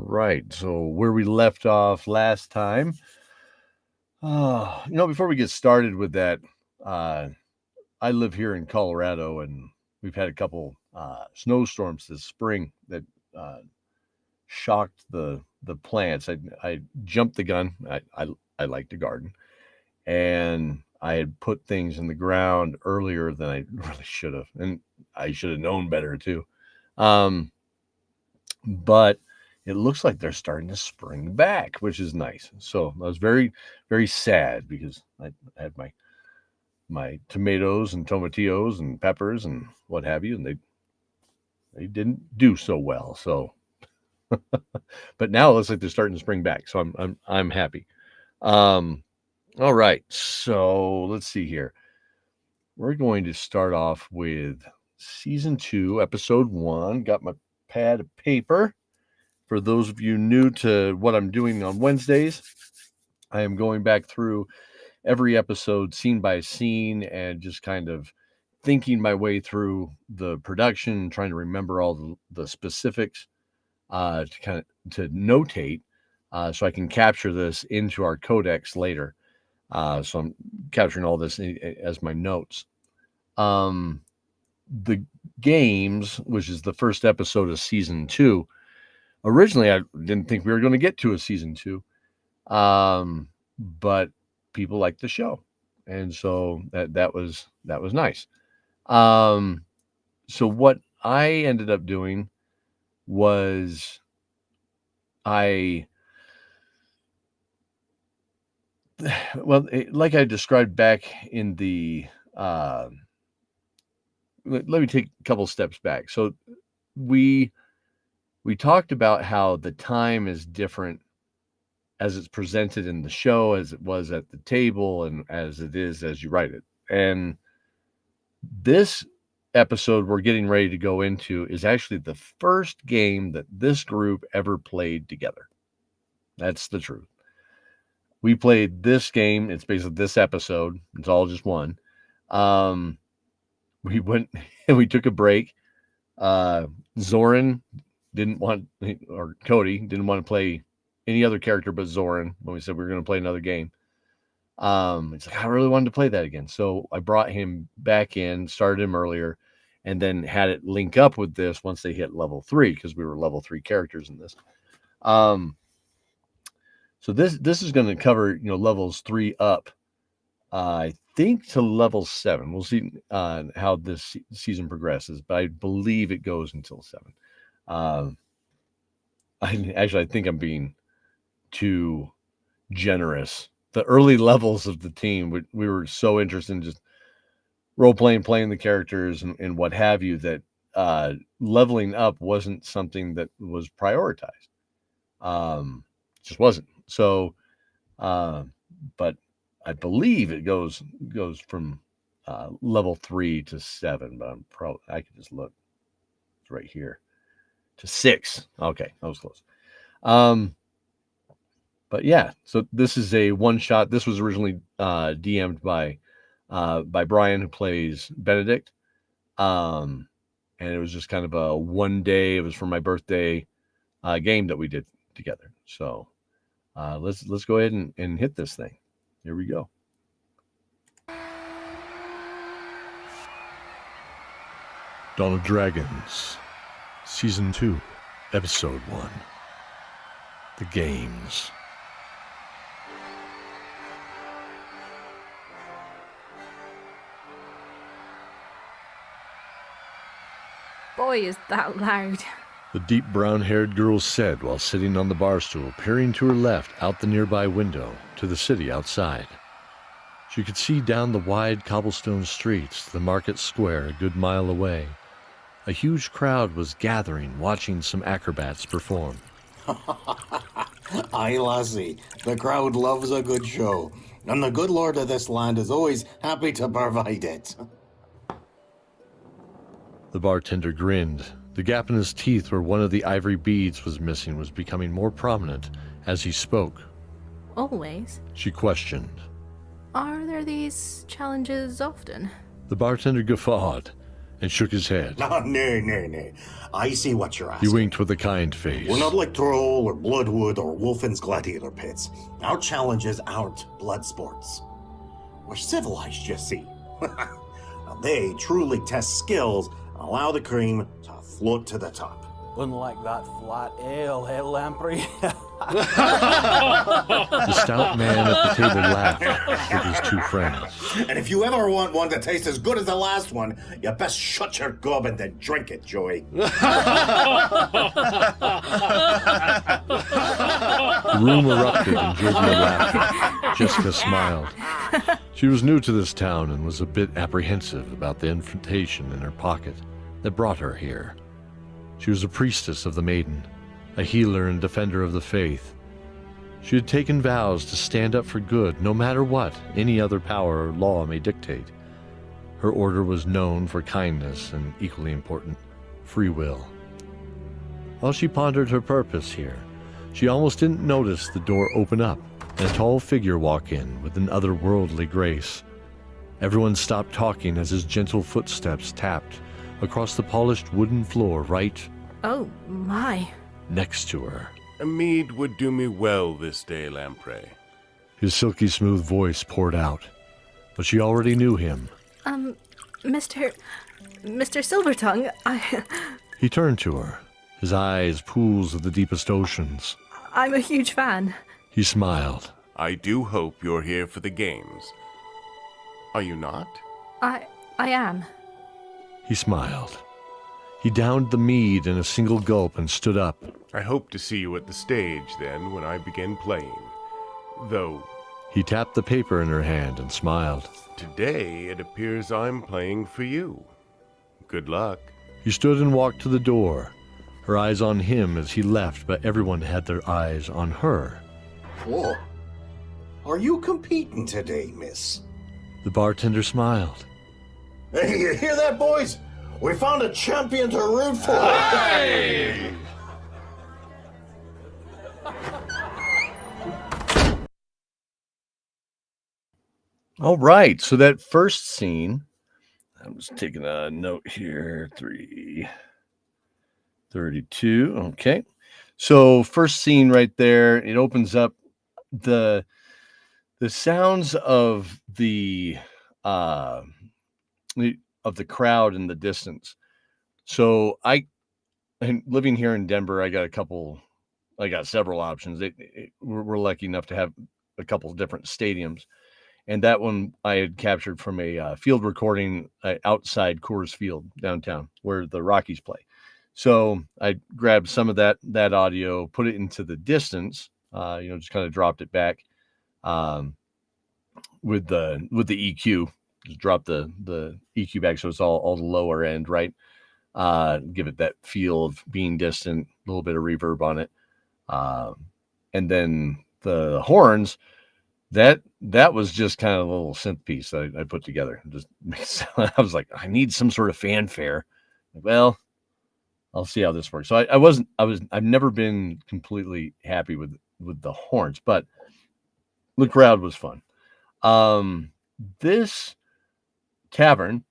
right. So where we left off last time, before we get started with that, uh, I live here in Colorado, and we've had a couple snowstorms this spring that uh, shocked the plants. I jumped the gun. I like to garden, and I had put things in the ground earlier than I really should have, and I should have known better too. Um, but it looks like they're starting to spring back, which is nice. So I was very, very sad because I had my tomatoes and tomatillos and peppers and what have you, and they didn't do so well. So, but now it looks like they're starting to spring back. So I'm happy. Um, all right, so let's see here. We're going to start off with season 2, episode 1. Got my pad of paper. For those of you new to what I'm doing on Wednesdays, I am going back through every episode scene by scene and just kind of thinking my way through the production, trying to remember all the specifics to kind of to notate so I can capture this into our codex later. So I'm capturing all this as my notes. The games, which is the first episode of season 2. Originally, I didn't think we were going to get to a season 2, but people liked the show, and so that was nice. So what I ended up doing was like I described back in the. Let me take a couple steps back. So we talked about how the time is different as it's presented in the show, as it was at the table, and as it is as you write it. And this episode we're getting ready to go into is actually the first game that this group ever played together. That's the truth. We played this game. It's basically this episode. It's all just one. We went and we took a break. Zoran didn't want, or Cody didn't want to play any other character but Zoran when we said we were going to play another game. It's like, I really wanted to play that again. So I brought him back in, started him earlier, and then had it link up with this once they hit level 3, because we were level 3 characters in this. So this is going to cover, levels 3 up. I think to level 7. We'll see how this season progresses, but I believe it goes until 7. I think I'm being too generous. The early levels of the team, we were so interested in just role-playing, playing the characters and what have you, that leveling up wasn't something that was prioritized. Just wasn't. So, but I believe it goes from level 3 to 7, but I could just look. It's right here to 6. Okay, that was close. But yeah, so this is a one shot. This was originally DM'd by Brian, who plays Benedict, and it was just kind of a one day. It was for my birthday game that we did together. So let's go ahead and hit this thing. Here we go. Dawn of Dragons, Season 2, Episode 1. The Games. Boy, is that loud. The deep brown-haired girl said while sitting on the bar stool, peering to her left out the nearby window to the city outside. She could see down the wide cobblestone streets, the market square a good mile away. A huge crowd was gathering, watching some acrobats perform. Aye, lassie, the crowd loves a good show, and the good lord of this land is always happy to provide it. The bartender grinned. The gap in his teeth where one of the ivory beads was missing was becoming more prominent as he spoke. Always? She questioned. Are there these challenges often? The bartender guffawed. and shook his head. No, nay. I see what you're He asking. winked with a kind face. We're not like Troll or Bloodwood or Wolfen's gladiator pits. Our challenges aren't blood sports. We're civilized, you see. Now, they truly test skills and allow the cream to float to the top. Unlike that flat ale, eh, Lamprey? The stout man at the table laughed with his two friends. And if you ever want one to taste as good as the last one, you best shut your gob and then drink it, Joey. The room erupted in jovial laughter. Jessica smiled. She was new to this town and was a bit apprehensive about the invitation in her pocket that brought her here. She was a priestess of the Maiden, a healer and defender of the faith. She had taken vows to stand up for good no matter what any other power or law may dictate. Her order was known for kindness and, equally important, free will. While she pondered her purpose here, she almost didn't notice the door open up and a tall figure walk in with an otherworldly grace. Everyone stopped talking as his gentle footsteps tapped across the polished wooden floor right Oh, my. next to her. A mead would do me well this day, Lamprey. His silky smooth voice poured out, but she already knew him. Mr. Silvertongue, He turned to her, his eyes pools of the deepest oceans. I'm a huge fan. He smiled. I do hope you're here for the games. Are you not? I am. He smiled. He downed the mead in a single gulp and stood up. I hope to see you at the stage then when I begin playing. Though, He tapped the paper in her hand and smiled. today it appears I'm playing for you. Good luck. He stood and walked to the door, her eyes on him as he left, but everyone had their eyes on her. Whoa. Are you competing today, miss? The bartender smiled. Hey, you hear that, boys? We found a champion to root for. Hey! All right, so that first scene, I'm just taking a note here, 3:32. Okay. So first scene right there, it opens up the sounds of the crowd in the distance. So and living here in Denver, I got several options. We're lucky enough to have a couple of different stadiums. And that one I had captured from a field recording outside Coors Field downtown where the Rockies play. So I grabbed some of that audio, put it into the distance, just kind of dropped it back with the EQ. Just drop the EQ back so it's all the lower end, right? Give it that feel of being distant, a little bit of reverb on it. And then the horns, that was just kind of a little synth piece that I put together. I was like, I need some sort of fanfare. Well, I'll see how this works. So I've never been completely happy with the horns, but the crowd was fun. This tavern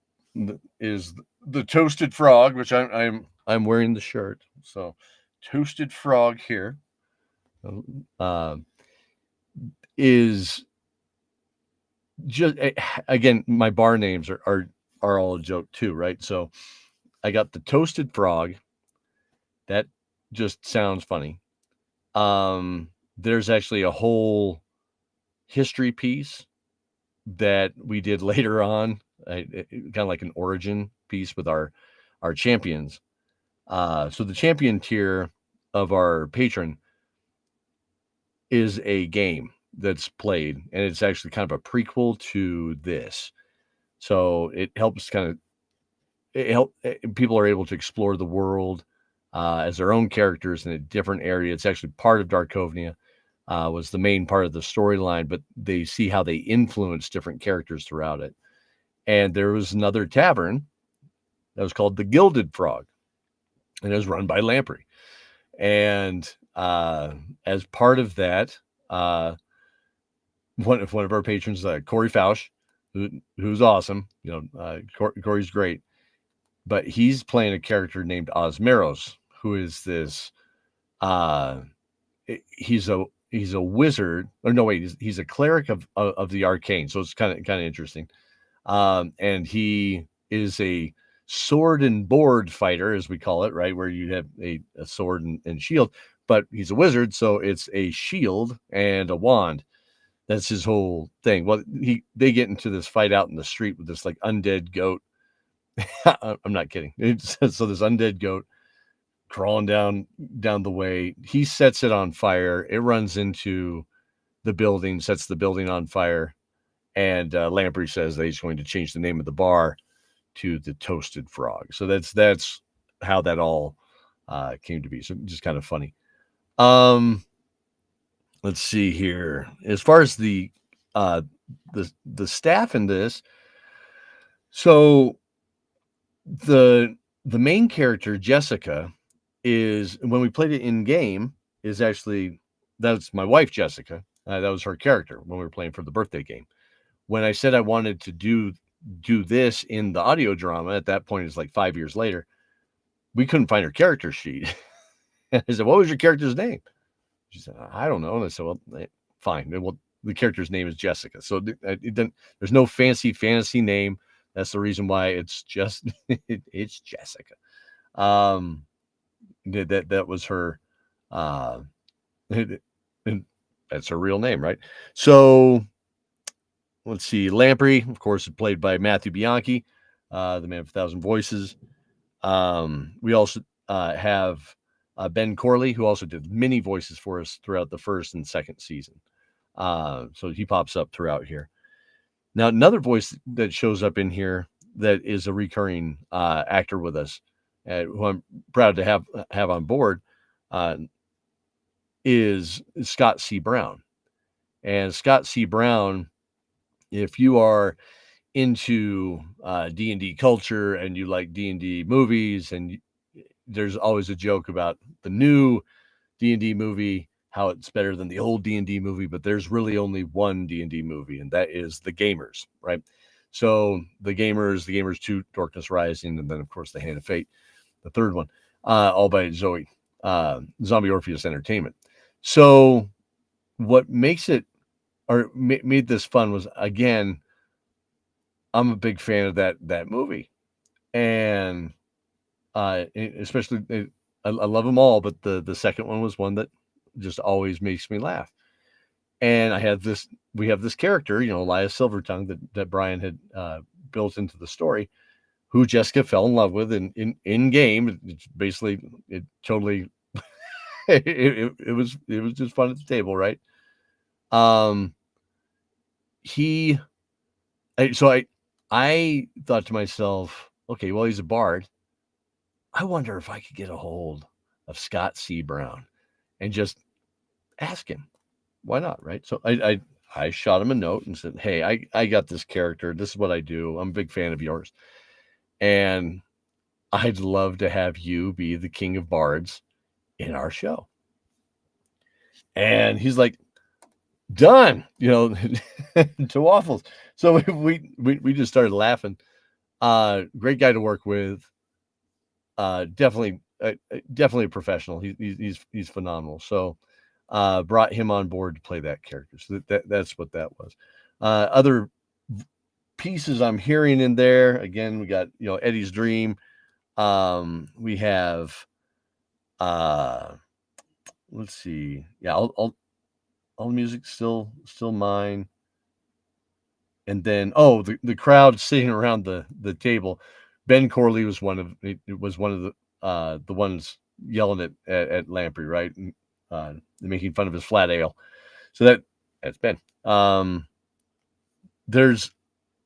is the Toasted Frog, which I'm wearing the shirt. So Toasted Frog here is just, again, my bar names are all a joke too, right? So I got the Toasted Frog. That just sounds funny. There's actually a whole history piece that we did later on, kind of like an origin piece with our champions. So the champion tier of our patron is a game that's played, and it's actually kind of a prequel to this. So it helps people are able to explore the world as their own characters in a different area. It's actually part of Darkovnia, was the main part of the storyline, but they see how they influence different characters throughout it. And there was another tavern that was called the Gilded Frog, and it was run by Lamprey. And as part of that, one of our patrons, Corey Fausch, who's awesome. Corey's great. but he's playing a character named Osmeros, who is this. Uh, he's a wizard, or no, wait, he's a cleric of the arcane. So it's kind of interesting. And he is a sword and board fighter, as we call it, right? Where you have a sword and shield, but he's a wizard, so it's a shield and a wand. That's his whole thing. Well, they get into this fight out in the street with this like undead goat. I'm not kidding. So this undead goat crawling down the way. He sets it on fire. It runs into the building, sets the building on fire. And Lamprey says that he's going to change the name of the bar to the Toasted Frog. So that's how that all came to be. So just kind of funny. Let's see here. As far as the staff in this, so the main character Jessica is, when we played it in game, is actually, that's my wife Jessica. That was her character when we were playing for the birthday game. When I said I wanted to do this in the audio drama, at that point, it's like 5 years later, we couldn't find her character sheet. I said, "What was your character's name?" She said, "I don't know." And I said, "Well, fine. Well, the character's name is Jessica. So there's no fancy name. That's the reason why it's just it's Jessica." That was her, and that's her real name, right? So let's see. Lamprey, of course, is played by Matthew Bianchi, the man of 1,000 voices. We also have Ben Corley, who also did many voices for us throughout the first and second season. So he pops up throughout here. Now, another voice that shows up in here that is a recurring actor with us, who I'm proud to have on board, is Scott C. Brown. And Scott C. Brown, if you are into D&D culture and you like D&D movies, and there's always a joke about the new D&D movie, how it's better than the old D&D movie, but there's really only one D&D movie, and that is The Gamers, right? So The Gamers 2, Darkness Rising, and then, of course, The Hand of Fate, the third one, all by Zombie Orpheus Entertainment. So what makes it, or made this fun, was, again, I'm a big fan of that movie, and especially I love them all, but the second one was one that just always makes me laugh. And we have this character, Elias Silvertongue, that Brian had built into the story, who Jessica fell in love with in game. It's basically, it totally it was just fun at the table, right? I thought to myself, okay, well, he's a bard. I wonder if I could get a hold of Scott C. Brown and just ask him. Why not, right? So I shot him a note and said, "Hey, I got this character. This is what I do. I'm a big fan of yours. And I'd love to have you be the king of bards in our show." And he's like, "Done," to waffles. So we just started laughing. Great guy to work with. Definitely a professional. He's phenomenal. So brought him on board to play that character. So that's what that was. Other pieces I'm hearing in there, again, we got Eddie's Dream. We have let's see. Yeah, all the music still mine. And then the crowd sitting around the table. Ben Corley was one of the ones yelling at Lamprey, right? Making fun of his flat ale. So that's Ben. There's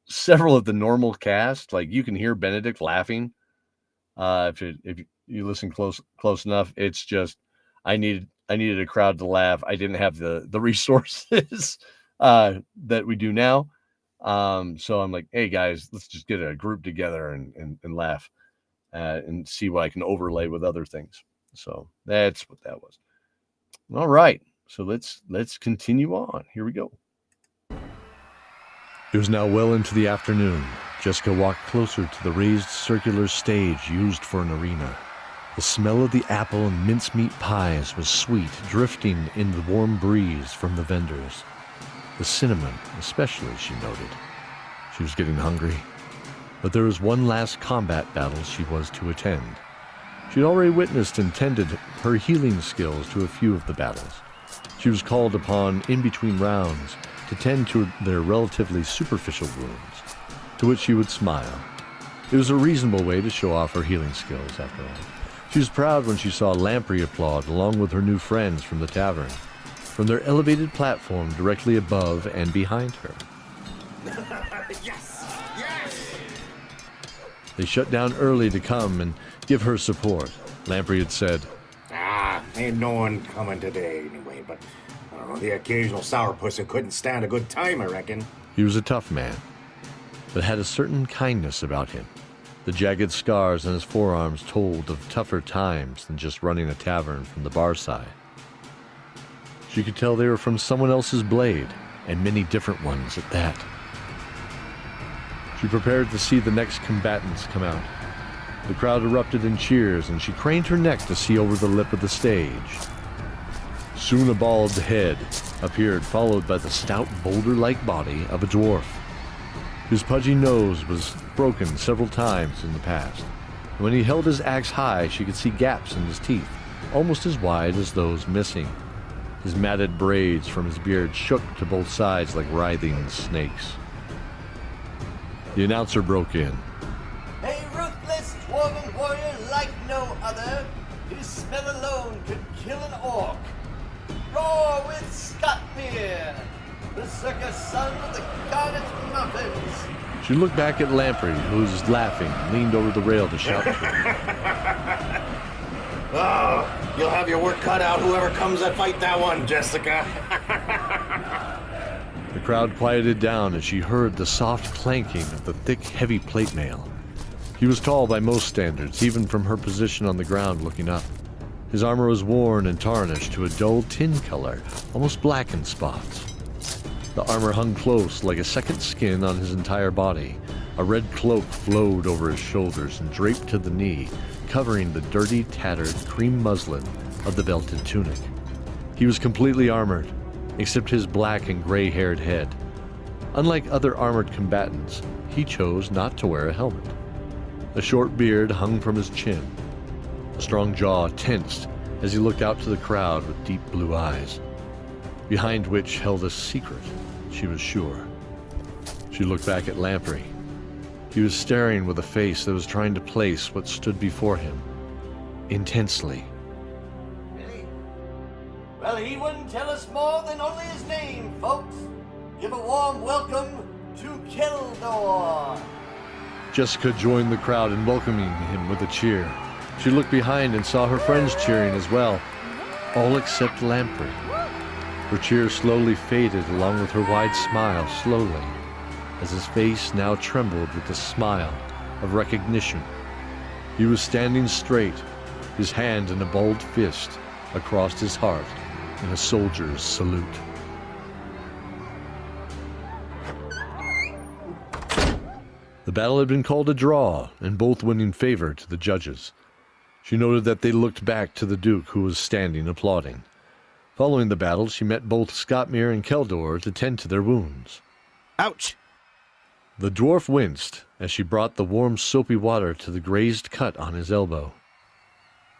several of the normal cast, like you can hear Benedict laughing. If you listen close enough, it's just I needed a crowd to laugh. I didn't have the resources that we do now. So I'm like, "Hey guys, let's just get a group together and laugh and see what I can overlay with other things." So that's what that was. All right. So let's continue on. Here we go. It was now well into the afternoon, Jessica walked closer to the raised circular stage used for an arena. The smell of the apple and mincemeat pies was sweet, drifting in the warm breeze from the vendors. The cinnamon, especially, she noted. She was getting hungry. But there was one last combat battle she was to attend. She had already witnessed and tended her healing skills to a few of the battles. She was called upon in between rounds to tend to their relatively superficial wounds, to which she would smile. It was a reasonable way to show off her healing skills, after all. She was proud when she saw Lamprey applaud along with her new friends from the tavern, from their elevated platform directly above and behind her. Yes! Yes! They shut down early to come and give her support. Lamprey had said, Ain't no one coming today anyway, but I don't know, the occasional sourpuss who couldn't stand a good time, I reckon. he was a tough man, but had a certain kindness about him. The jagged scars on his forearms told of tougher times than just running a tavern from the bar side. She could tell they were from someone else's blade, and many different ones at that. She prepared to see the next combatants come out. The crowd erupted in cheers, and she craned her neck to see over the lip of the stage. Soon a bald head appeared, followed by the stout, boulder-like body of a dwarf. His pudgy nose was broken several times in the past. When he held his axe high, she could see gaps in his teeth, almost as wide as those missing. His matted braids from his beard shook to both sides like writhing snakes. The announcer broke in. A ruthless dwarven warrior like no other. His smell alone could kill an orc. Roar with Scottmere, the circus son of the Garnet Mountains. She looked back at Lamprey, who was laughing, and leaned over the rail to shout to her. Oh, you'll have your work cut out, whoever comes that fight that one, Jessica. The crowd quieted down as she heard the soft clanking of the thick, heavy plate mail. He was tall by most standards, even from her position on the ground looking up. His armor was worn and tarnished to a dull tin color, almost black in spots. The armor hung close like a second skin on his entire body. A red cloak flowed over his shoulders and draped to the knee, covering the dirty, tattered cream muslin of the belted tunic. He was completely armored, except his black and gray-haired head. Unlike other armored combatants, he chose not to wear a helmet. A short beard hung from his chin. A strong jaw tensed as he looked out to the crowd with deep blue eyes, behind which held a secret, she was sure. She looked back at Lamprey. He was staring with a face that was trying to place what stood before him, intensely. Really? Well, he wouldn't tell us more than only his name, folks. Give a warm welcome to Keldor. Jessica joined the crowd in welcoming him with a cheer. She looked behind and saw her friends cheering as well, all except Lamprey. Her cheer slowly faded along with her wide smile, slowly, as his face now trembled with the smile of recognition. He was standing straight, his hand in a balled fist across his heart in a soldier's salute. The battle had been called a draw, and both winning favor to the judges. She noted that they looked back to the Duke, who was standing applauding. Following the battle, she met both Scottmere and Keldor to tend to their wounds. Ouch! The dwarf winced as she brought the warm, soapy water to the grazed cut on his elbow.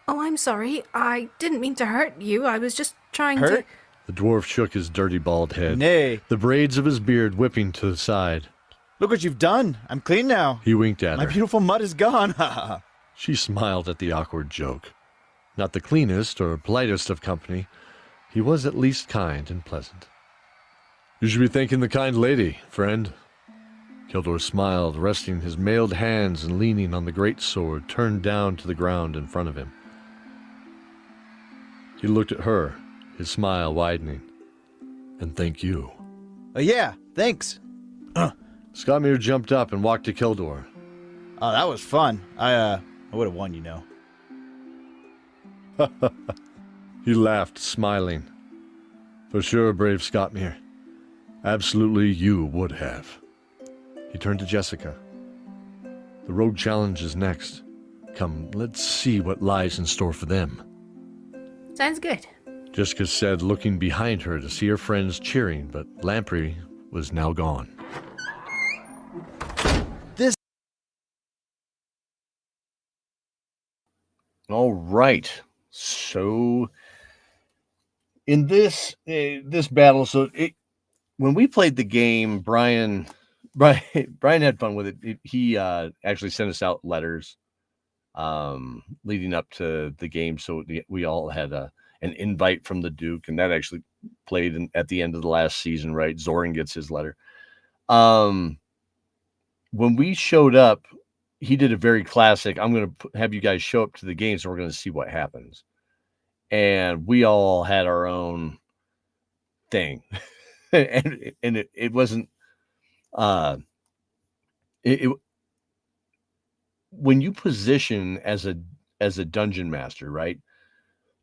Oh, I'm sorry. I didn't mean to hurt you. I was just trying Hurt? The dwarf shook his dirty bald head, Nay. the braids of his beard whipping to the side. Look what you've done. I'm clean now. He winked at My her. beautiful mud is gone. Ha ha ha. She smiled at the awkward joke. Not the cleanest or politest of company, he was at least kind and pleasant. You should be thanking the kind lady, friend. Keldor smiled, resting his mailed hands and leaning on the great sword turned down to the ground in front of him. He looked at her, his smile widening. And thank you. Yeah, thanks. Scottmere jumped up and walked to Keldor. Oh, that was fun. I would have won, you know. He laughed, smiling. For sure, brave Scottmere. Absolutely you would have. He turned to Jessica. The Rogue Challenge is next. Come, let's see what lies in store for them. Sounds good. Jessica said, looking behind her to see her friends cheering, but Lamprey was now gone. All right. So in this battle, when we played the game, Brian had fun with it. He actually sent us out letters leading up to the game, so we all had an invite from the Duke, and that actually played at the end of the last season, right? Zoran gets his letter. When we showed up, he did a very classic, I'm going to have you guys show up to the games and we're going to see what happens. And we all had our own thing. and it wasn't, when you position as a dungeon master, right?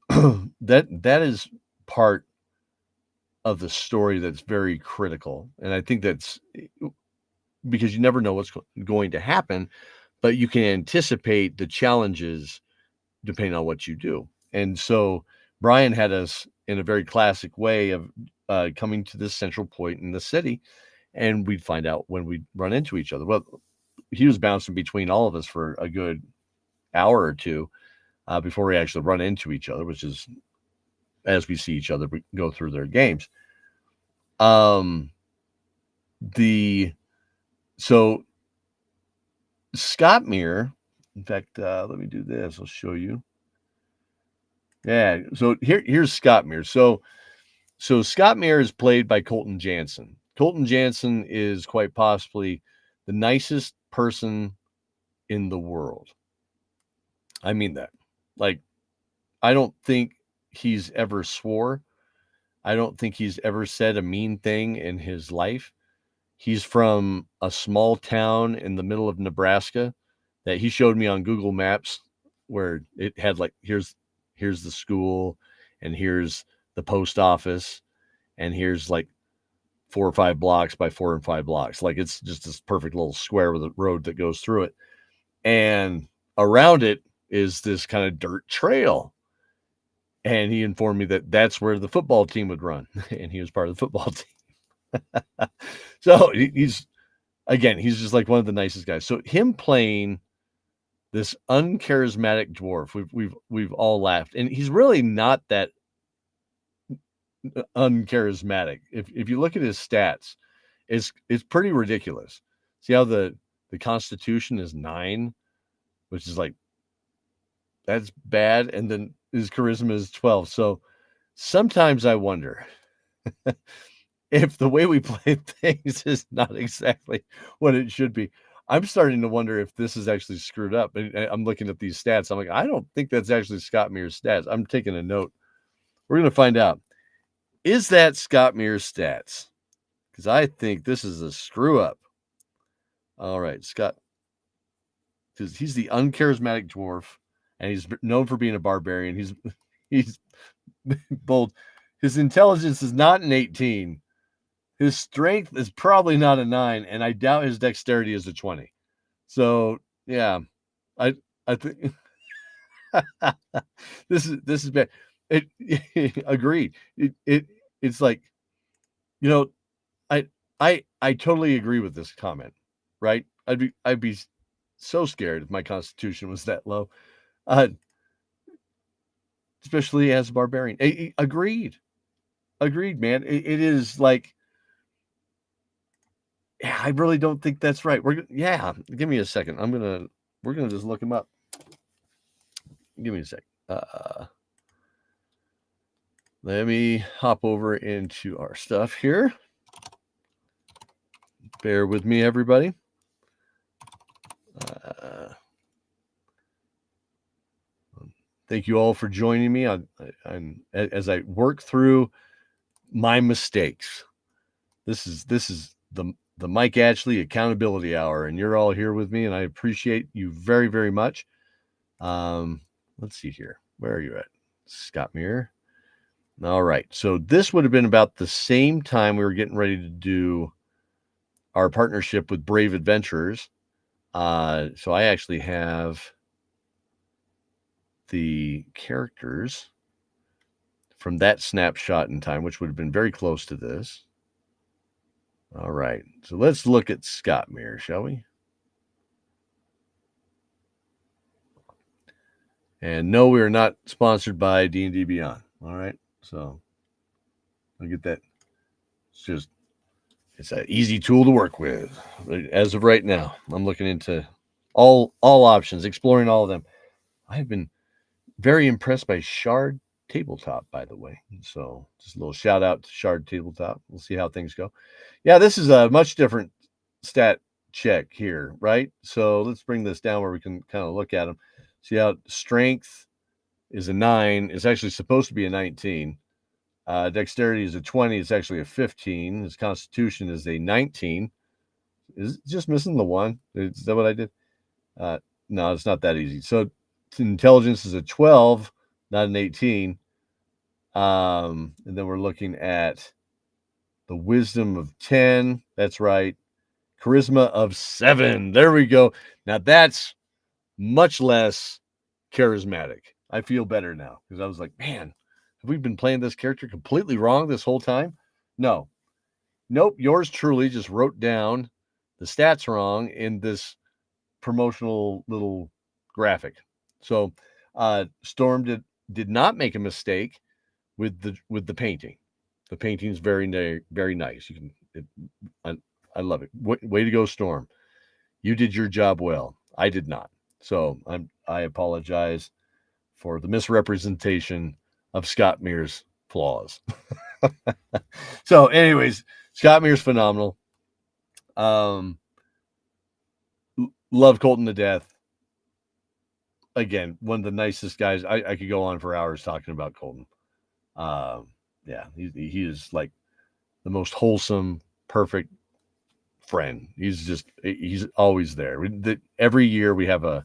that is part of the story that's very critical. And I think that's because you never know what's going to happen, but you can anticipate the challenges depending on what you do. And so Brian had us in a very classic way of coming to this central point in the city, and we'd find out when we'd run into each other. Well, he was bouncing between all of us for a good hour or two before we actually run into each other, which is as we see each other go through their games. So Scott Muir, in fact, let me do this. I'll show you. Yeah. So here's Scott Muir. So Scott Muir is played by Colton Jansen. Colton Jansen is quite possibly the nicest person in the world. I mean that. Like, I don't think he's ever swore. I don't think he's ever said a mean thing in his life. He's from a small town in the middle of Nebraska that he showed me on Google Maps, where it had like, here's the school, and here's the post office, and here's like 4 or 5 blocks by 4 and 5 blocks. Like, it's just this perfect little square with a road that goes through it. And around it is this kind of dirt trail. And he informed me that that's where the football team would run. And he was part of the football team. So he's just like one of the nicest guys. So him playing this uncharismatic dwarf, we've all laughed, and he's really not that uncharismatic. If you look at his stats, it's pretty ridiculous. See how the Constitution is 9, which is like, that's bad, and then his charisma is 12. So sometimes I wonder if the way we play things is not exactly what it should be. I'm starting to wonder if this is actually screwed up. And I'm looking at these stats. I'm like, I don't think that's actually Scott Muir's stats. I'm taking a note. We're going to find out. Is that Scott Muir's stats? Because I think this is a screw up. All right, Scott. Because he's the uncharismatic dwarf, and he's known for being a barbarian. He's bold. His intelligence is not an 18. His strength is probably not a 9, and I doubt his dexterity is a 20. So yeah, I think this is bad. Agreed. It's like, I totally agree with this comment, right? I'd be so scared if my constitution was that low, especially as a barbarian. Agreed, man. It is like, yeah, I really don't think that's right. Give me a second. We're gonna just look him up. Give me a sec. Let me hop over into our stuff here. Bear with me, everybody. Thank you all for joining me as I work through my mistakes. This is the Mike Ashley Accountability Hour, and you're all here with me, and I appreciate you very, very much. Let's see here. Where are you at? Scott Muir. All right. So this would have been about the same time we were getting ready to do our partnership with Brave Adventurers. So I actually have the characters from that snapshot in time, which would have been very close to this. All right, so let's look at Scottmere, shall we? And no, we are not sponsored by D&D Beyond. All right, so I'll get that. It's an easy tool to work with. As of right now, I'm looking into all options, exploring all of them. I've been very impressed by Shard Tabletop, by the way. So just a little shout out to Shard Tabletop. We'll see how things go. Yeah, this is a much different stat check here, right? So let's bring this down where we can kind of look at them. See how strength is a 9. It's actually supposed to be a 19. Dexterity is a 20. It's actually a 15. His constitution is a 19. Is it just missing the 1? Is that what I did? No, it's not that easy. So intelligence is a 12, not an 18. And then we're looking at the wisdom of 10. That's right. Charisma of 7. There we go. Now that's much less charismatic. I feel better now because I was like, man, have we been playing this character completely wrong this whole time? No. Nope. Yours truly just wrote down the stats wrong in this promotional little graphic. So Storm did not make a mistake with the painting. The painting is very, very nice. I love it. Way to go, Storm. You did your job well. I did not. So I apologize for the misrepresentation of Scottmere's flaws. So, anyways, Scottmere's phenomenal. Love Colton to death. Again, one of the nicest guys. I could go on for hours talking about Colton. Yeah, he is like the most wholesome, perfect friend. He's always there. Every year we have a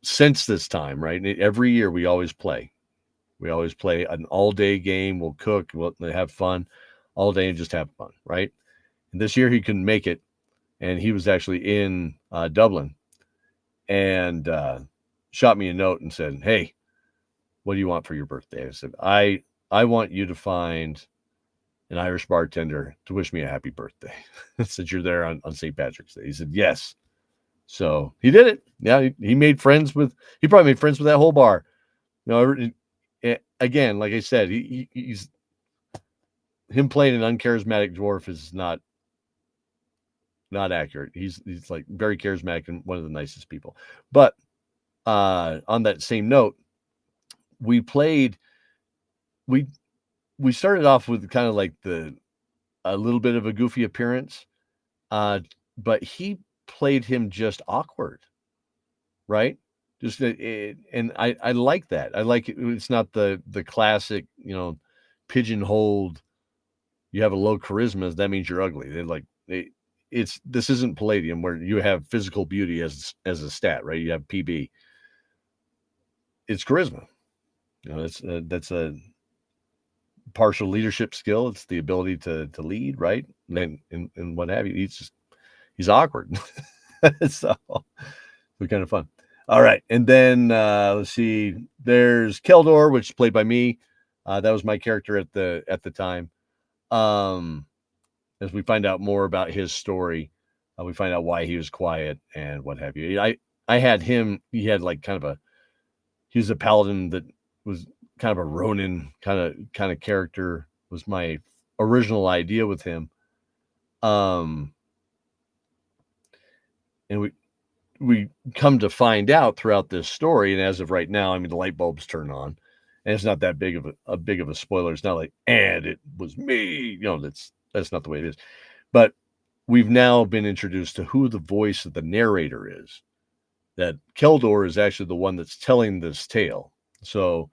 since this time, right? Every year we always play. We always play an all-day game. We'll cook. We'll have fun all day and just have fun, right? And this year he couldn't make it, and he was actually in Dublin, and shot me a note and said, "Hey, what do you want for your birthday?" I said, I want you to find an Irish bartender to wish me a happy birthday since you're there on St. Patrick's Day. He said, yes. So he did it. Yeah, he made friends with, he probably made friends with that whole bar. You know, again, like I said, he's him playing an uncharismatic dwarf is not accurate. He's like very charismatic and one of the nicest people. But on that same note, we started off with kind of like a little bit of a goofy appearance, but he played him just awkward, right? Just and I like that. I like it. It's not the classic, pigeonholed. You have a low charisma, that means you're ugly. This isn't Palladium where you have physical beauty as a stat, right? You have PB. It's charisma. That's a partial leadership skill. It's the ability to lead, right? And what have you. He's awkward. So kind of fun. All right. And then let's see. There's Keldor, which is played by me. That was my character at the time. As we find out more about his story, we find out why he was quiet and what have you. I had him. He had like he was a paladin that was kind of a Ronin kind of character. Was my original idea with him. And we come to find out throughout this story, and as of right now, I mean, the light bulbs turn on, and it's not that big of a spoiler. It's not like, and it was me. That's not the way it is. But we've now been introduced to who the voice of the narrator is. That Keldor is actually the one that's telling this tale. So,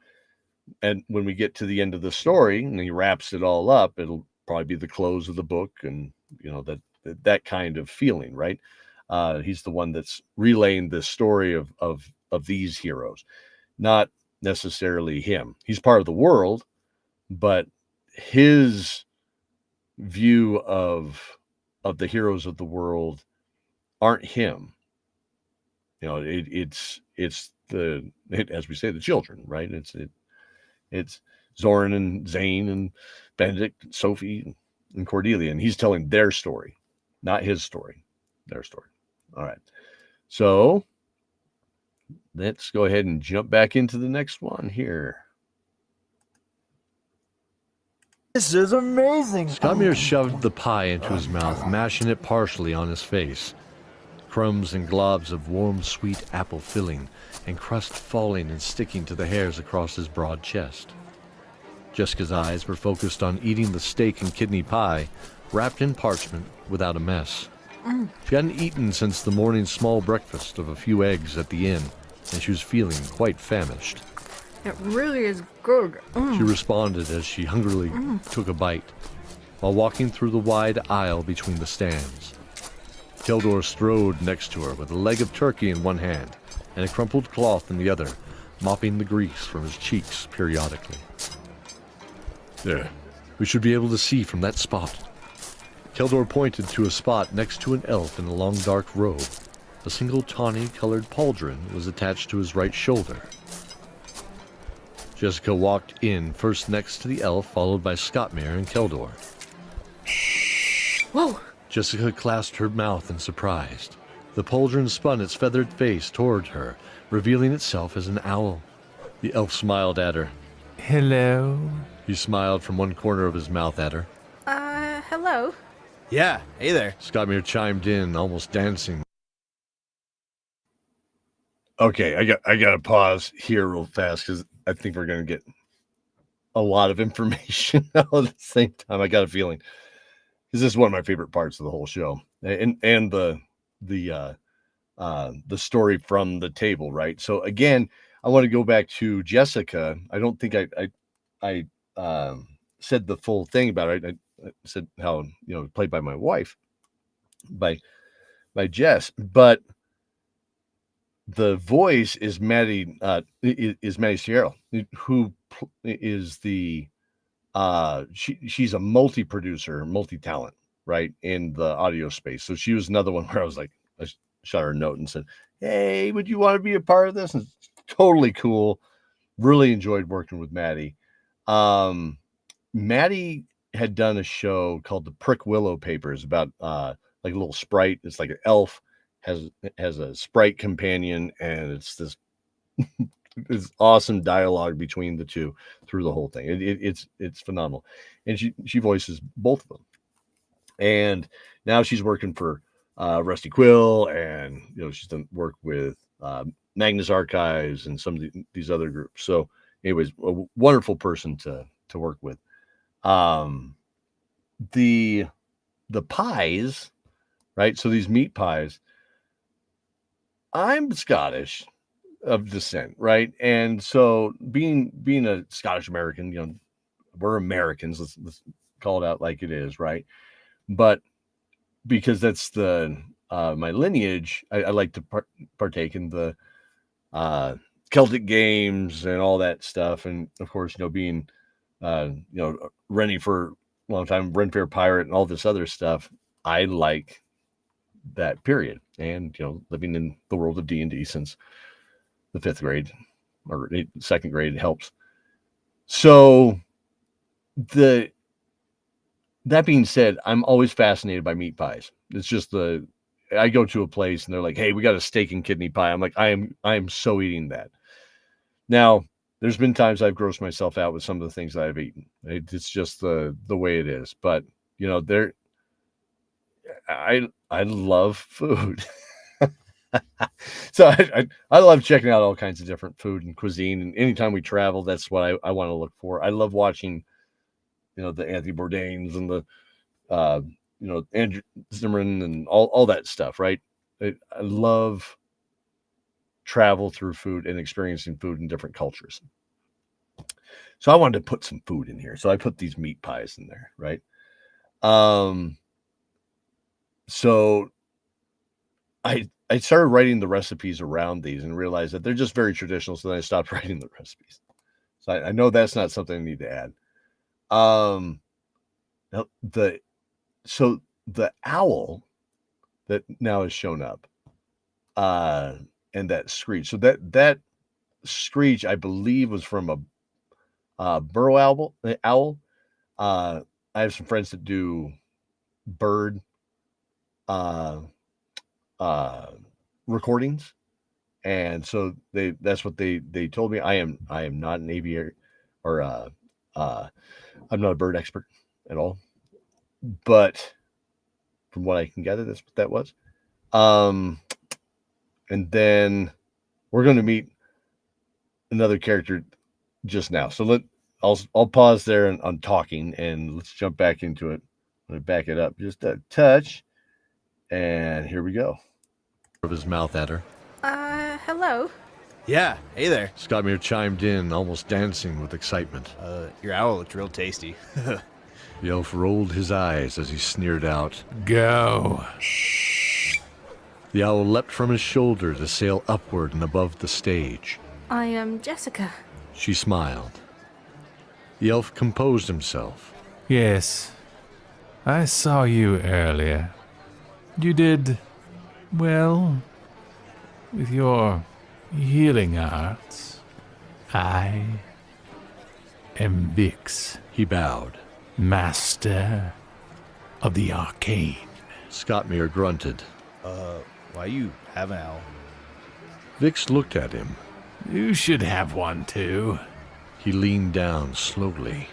and when we get to the end of the story and he wraps it all up, it'll probably be the close of the book, and that kind of feeling, right? He's the one that's relaying this story of these heroes, not necessarily him. He's part of the world, but his view of the heroes of the world aren't him. You know, it's as we say, the children, right? It's Zoran and Zane and Benedict and Sophie and Cordelia, and he's telling their story, not his story, their story. All right. So let's go ahead and jump back into the next one here. This is amazing. Skamir shoved the pie into his mouth, mashing it partially on his face. Crumbs and globs of warm, sweet apple filling, and crust falling and sticking to the hairs across his broad chest. Jessica's eyes were focused on eating the steak and kidney pie, wrapped in parchment, without a mess. She hadn't eaten since the morning small breakfast of a few eggs at the inn, and she was feeling quite famished. It really is good. She responded as she hungrily took a bite, while walking through the wide aisle between the stands. Keldor strode next to her with a leg of turkey in one hand and a crumpled cloth in the other, mopping the grease from his cheeks periodically. There, we should be able to see from that spot. Keldor pointed to a spot next to an elf in a long dark robe. A single tawny-colored pauldron was attached to his right shoulder. Jessica walked in, first next to the elf, followed by Scottmere and Keldor. Whoa! Jessica clasped her mouth in surprise. The pauldron spun its feathered face toward her, revealing itself as an owl. The elf smiled at her. Hello. He smiled from one corner of his mouth at her. Hello? Yeah, hey there. Scottmere chimed in, almost dancing. Okay, I got to pause here real fast because I think we're going to get a lot of information all at the same time. I got a feeling because this is one of my favorite parts of the whole show, and the story from the table, right? So again, I want to go back to Jessica. I don't think I said the full thing about it. I said how, you know, played by my wife, by Jess, but the voice is Maddie Sierra, who is the she's a multi-producer, multi-talent, right, in the audio space. So she was another one where I was like, I shot her a note and said, hey, would you want to be a part of this? And it's totally cool. Really enjoyed working with Maddie. Maddie had done a show called the Prick Willow Papers about like a little sprite. It's like an elf has a sprite companion, and it's this this awesome dialogue between the two through the whole thing. It's phenomenal, and she voices both of them. And now she's working for Rusty Quill, and you know, she's done work with Magnus Archives and some of these other groups. So, anyways, a wonderful person to work with. The pies, right? So these meat pies. I'm Scottish of descent, right? And so being a Scottish American, you know, we're Americans. Let's call it out like it is, right? But because that's the my lineage, I like to partake in the Celtic games and all that stuff, and of course, you know, being you know, Rennie for a long time, Ren Fair Pirate, and all this other stuff. I like that period, and you know, living in the world of D&D since the 5th grade or 2nd grade helps. So that being said, I'm always fascinated by meat pies. It's just I go to a place and they're like, hey, we got a steak and kidney pie. I'm like, I am so eating that. Now, there's been times I've grossed myself out with some of the things that I've eaten. It's just the way it is. But you know, I love food. So I love checking out all kinds of different food and cuisine. And anytime we travel, that's what I want to look for. I love watching, you know, the Anthony Bourdains and the you know, Andrew Zimmern and all that stuff, right? I love travel through food and experiencing food in different cultures. So I wanted to put some food in here. So I put these meat pies in there, right? So I started writing the recipes around these and realized that they're just very traditional. So then I stopped writing the recipes. So I know that's not something I need to add. The owl that now has shown up. And that screech. So that screech, I believe, was from a burrow owl. I have some friends that do bird recordings, and so that's what they told me. I am not an aviary or I'm not a bird expert at all, but from what I can gather, that's what that was. And then we're going to meet another character just now. So I'll pause there on talking, and let's jump back into it. I'm going to back it up just a touch, and here we go. Of his mouth at her. Hello? Yeah, hey there. Scottmere chimed in, almost dancing with excitement. Your owl looked real tasty. The elf rolled his eyes as he sneered out. Go. The owl leapt from his shoulder to sail upward and above the stage. I am Jessica. She smiled. The elf composed himself. Yes. I saw you earlier. You did well with your healing arts. I am Vix, He bowed. master of the arcane. Scottmere grunted. Why you have an owl? Vix looked at him. You should have one too. He leaned down slowly.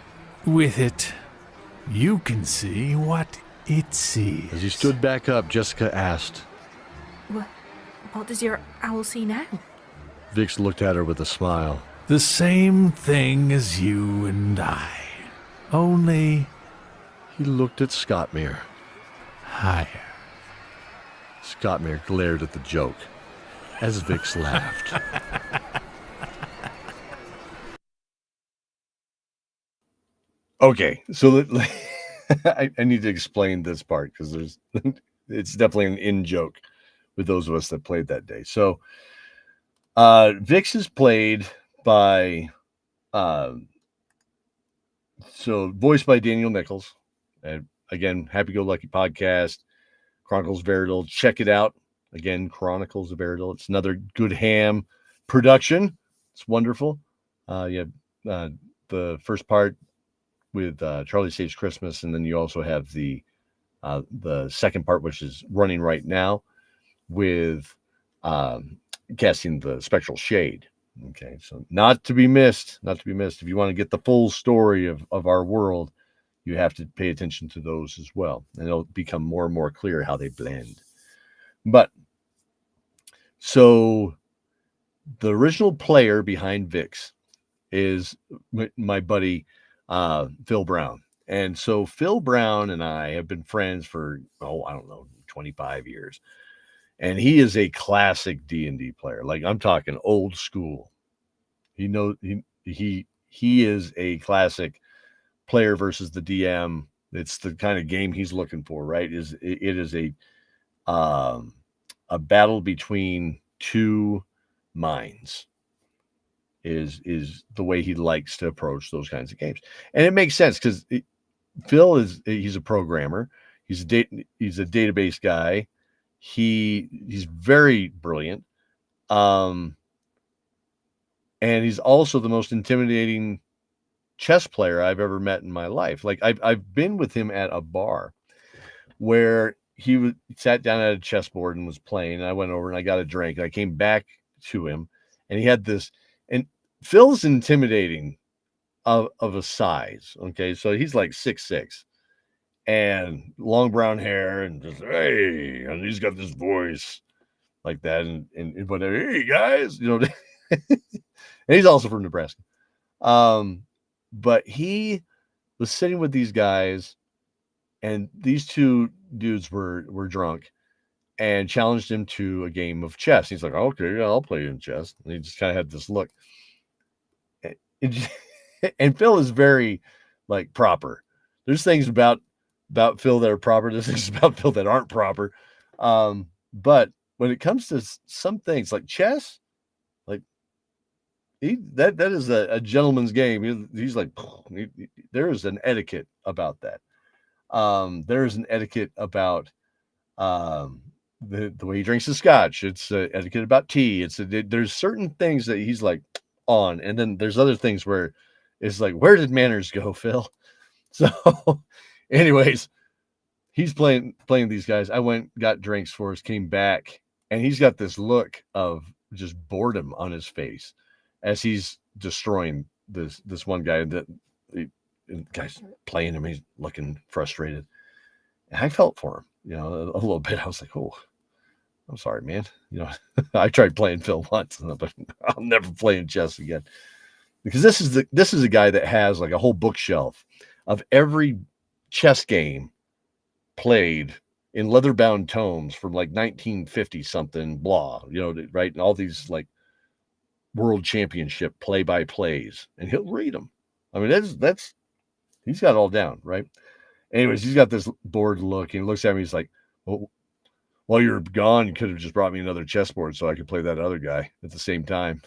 With it, you can see what it sees. As he stood back up, Jessica asked. What does your owl see now? Vix looked at her with a smile. The same thing as you and I. Only He looked at Scottmere. higher. Scottmere glared at the joke as Vix laughed. Okay, so I need to explain this part because it's definitely an in joke with those of us that played that day. So Vix is played by voiced by Daniel Nichols. And again, Happy Go Lucky Podcast, Chronicles of Veridil. Check it out. Again, Chronicles of Veridil. It's another good ham production. It's wonderful. The first part with Charlie Saves Christmas, and then you also have the second part, which is running right now with casting the Spectral Shade. Okay, so not to be missed. If you want to get the full story of our world, you have to pay attention to those as well, and it'll become more and more clear how they blend. But so the original player behind Vix is my buddy Phil Brown. And so Phil Brown and I have been friends for, 25 years. And he is a classic D&D player. Like, I'm talking old school. He is a classic player versus the DM. It's the kind of game he's looking for, right? It is a battle between two minds. Is the way he likes to approach those kinds of games, and it makes sense because Phil he's a programmer, he's a database guy, he's very brilliant, and he's also the most intimidating chess player I've ever met in my life. Like I've been with him at a bar where he sat down at a chessboard and was playing, and I went over and I got a drink, and I came back to him, and he had this. And Phil's intimidating of a size. Okay. So he's like 6'6" and long brown hair and just, hey, and he's got this voice like that. And whatever, hey guys, and he's also from Nebraska. But he was sitting with these guys, and these two dudes were drunk and challenged him to a game of chess. He's like, okay, yeah, I'll play you in chess. And he just kind of had this look. And Phil is very like proper. There's things about Phil that are proper. There's things about Phil that aren't proper. But when it comes to some things like chess, like that is a gentleman's game. He's like, there is an etiquette about that. There is an etiquette about the way he drinks his scotch. It's etiquette about tea. There's certain things that he's like on, and then there's other things where it's like, where did manners go, Phil? So, anyways, he's playing these guys. I went, got drinks for us, came back, and he's got this look of just boredom on his face as he's destroying this one guy. And the guy's playing him. He's looking frustrated. And I felt for him, a little bit. I was like, oh, I'm sorry, man. I tried playing Phil once, but I'll never play in chess again. Because this is a guy that has like a whole bookshelf of every chess game played in leather-bound tomes from like 1950 something, blah, right? And all these like world championship play-by-plays, and he'll read them. I mean, that's he's got it all down, right? Anyways, he's got this bored look, and he looks at me. He's like, "Well, while you're gone, you could have just brought me another chessboard so I could play that other guy at the same time."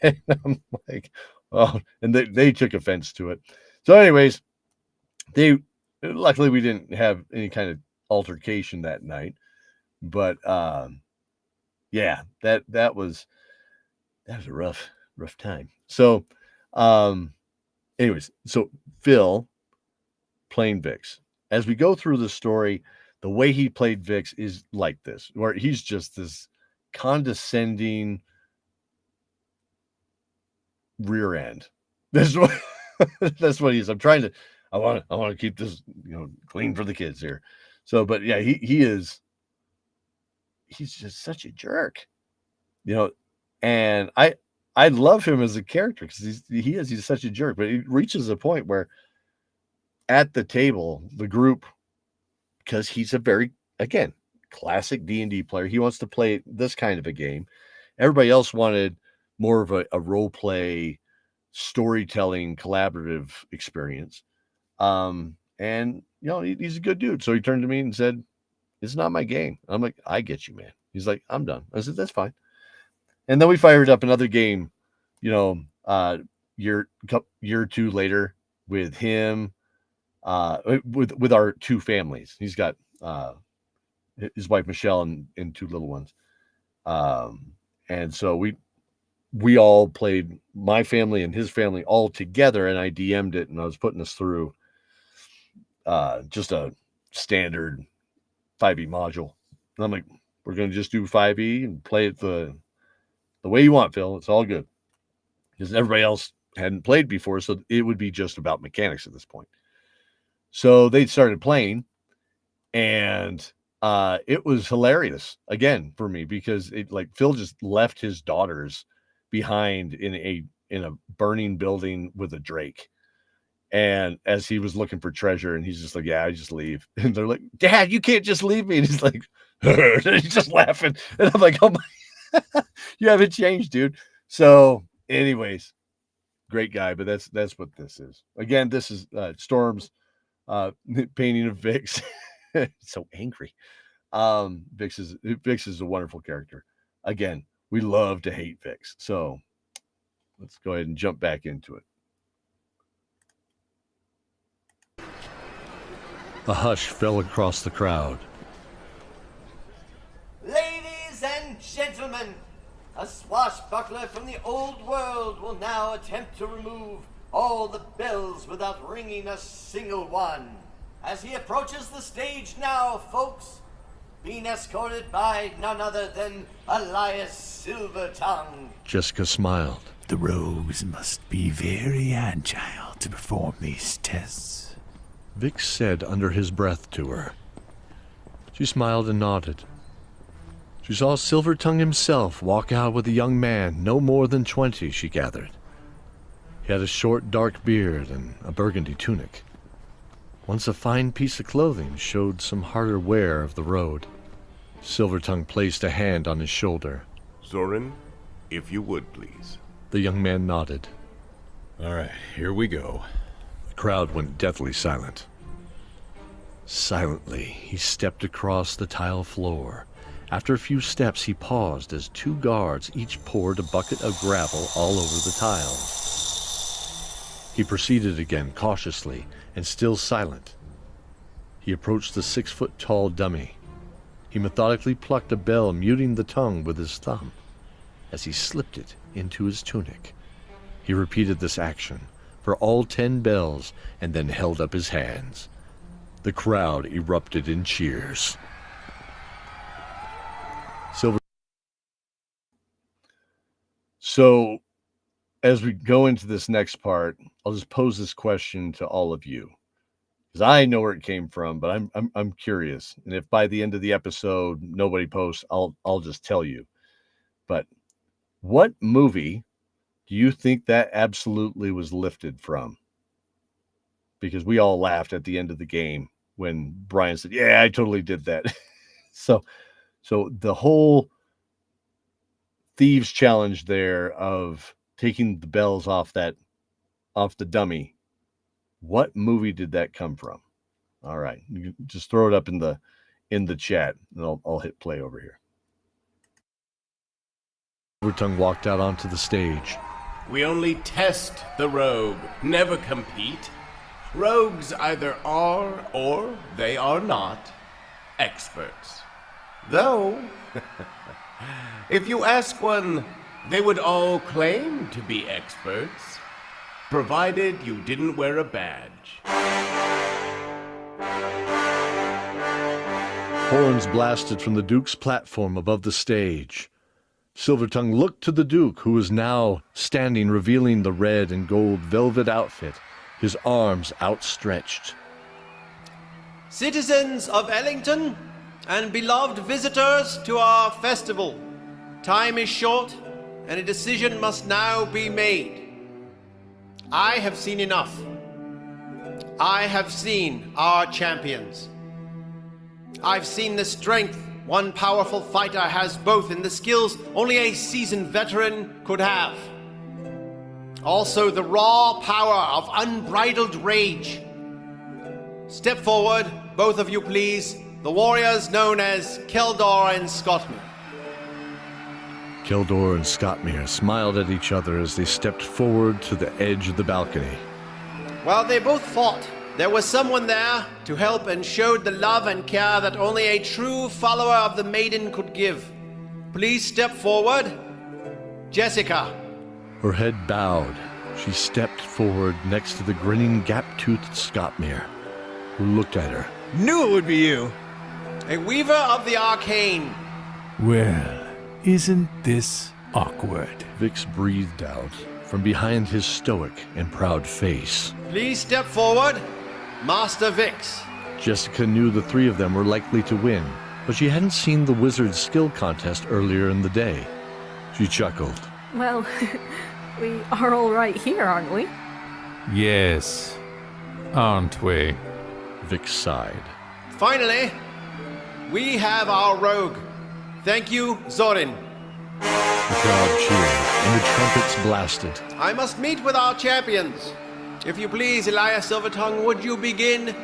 And I'm like, "Oh," and they took offense to it. So, anyways, luckily we didn't have any kind of altercation that night, but yeah, that was a rough time. So, anyways, so Phil playing Vix. As we go through the story, the way he played Vix is like this, where he's just this condescending rear end. That's what he is. I want to keep this, clean for the kids here. So, but yeah, he's just such a jerk, and I love him as a character because he's such a jerk, but he reaches a point where at the table, the group, because he's a very, again, classic D&D player, he wants to play this kind of a game. Everybody else wanted more of a role play, storytelling, collaborative experience. And he's a good dude. So he turned to me and said, "It's not my game." I'm like, "I get you, man." He's like, "I'm done." I said, "That's fine." And then we fired up another game, year or two later with him, with our two families. He's got his wife Michelle and two little ones. And so we all played, my family and his family all together, and I DM'd it, and I was putting us through just a standard 5e module. And I'm like, "We're going to just do 5e and play it the way you want, Phil. It's all good." Because everybody else hadn't played before, so it would be just about mechanics at this point. So they started playing, and it was hilarious again for me, because Phil just left his daughters behind in a burning building with a drake. And as he was looking for treasure, and he's just like, "Yeah, I just leave." And they're like, "Dad, you can't just leave me." And he's like, and he's just laughing. And I'm like, "Oh my, you haven't changed, dude." So anyways, great guy, but that's what this is. Again, this is Storm's painting of Vix. So angry. Vix is a wonderful character. Again, we love to hate Vix. So let's go ahead and jump back into it. A hush fell across the crowd. Ladies and gentlemen, a swashbuckler from the old world will now attempt to remove all the bells without ringing a single one. As he approaches the stage now, folks, being escorted by none other than Elias Silvertongue. Jessica smiled. The rogues must be very agile to perform these tests. Vic said under his breath to her. She smiled and nodded. She saw Silvertongue himself walk out with a young man no more than 20, she gathered. He had a short, dark beard and a burgundy tunic. Once a fine piece of clothing showed some harder wear of the road. Silvertongue placed a hand on his shoulder. Zorin, if you would, please. The young man nodded. All right, here we go. The crowd went deathly silent. Silently, he stepped across the tile floor. After a few steps, he paused as two guards each poured a bucket of gravel all over the tiles. He proceeded again cautiously and still silent. He approached the 6-foot-tall dummy. He methodically plucked a bell, muting the tongue with his thumb as he slipped it into his tunic. He repeated this action for all 10 bells and then held up his hands. The crowd erupted in cheers. Silver. So, as we go into this next part, I'll just pose this question to all of you, because I know where it came from, but I'm curious. And if by the end of the episode nobody posts, I'll just tell you. But what movie do you think that absolutely was lifted from? Because we all laughed at the end of the game when Brian said, "Yeah, I totally did that." So the whole thieves challenge there of taking the bells off the dummy. What movie did that come from? All right, you just throw it up in the chat, and I'll hit play over here. Silvertongue walked out onto the stage. We only test the rogue, never compete. Rogues either are or they are not experts. Though, if you ask one, they would all claim to be experts, provided you didn't wear a badge. Horns blasted from the Duke's platform above the stage. Silvertongue looked to the Duke, who was now standing, revealing the red and gold velvet outfit, his arms outstretched. Citizens of Ellington and beloved visitors to our festival, time is short and a decision must now be made. I have seen enough. I have seen our champions. I've seen the strength one powerful fighter has, both in the skills only a seasoned veteran could have. Also the raw power of unbridled rage. Step forward, both of you please, the warriors known as Keldor and Scottmere. Keldor and Scottmere smiled at each other as they stepped forward to the edge of the balcony. While they both fought, there was someone there to help and showed the love and care that only a true follower of the maiden could give. Please step forward. Jessica. Her head bowed. She stepped forward next to the grinning, gap-toothed Scottmere, who looked at her. Knew it would be you. A weaver of the arcane. Well, isn't this awkward? Vix breathed out from behind his stoic and proud face. Please step forward. Master Vix. Jessica knew the three of them were likely to win, but she hadn't seen the wizard's skill contest earlier in the day. She chuckled. Well, we are all right here, aren't we? Yes, aren't we? Vix sighed. Finally, we have our rogue. Thank you, Zorin. The crowd cheered, and the trumpets blasted. I must meet with our champions. If you please, Elias Silvertongue, would you begin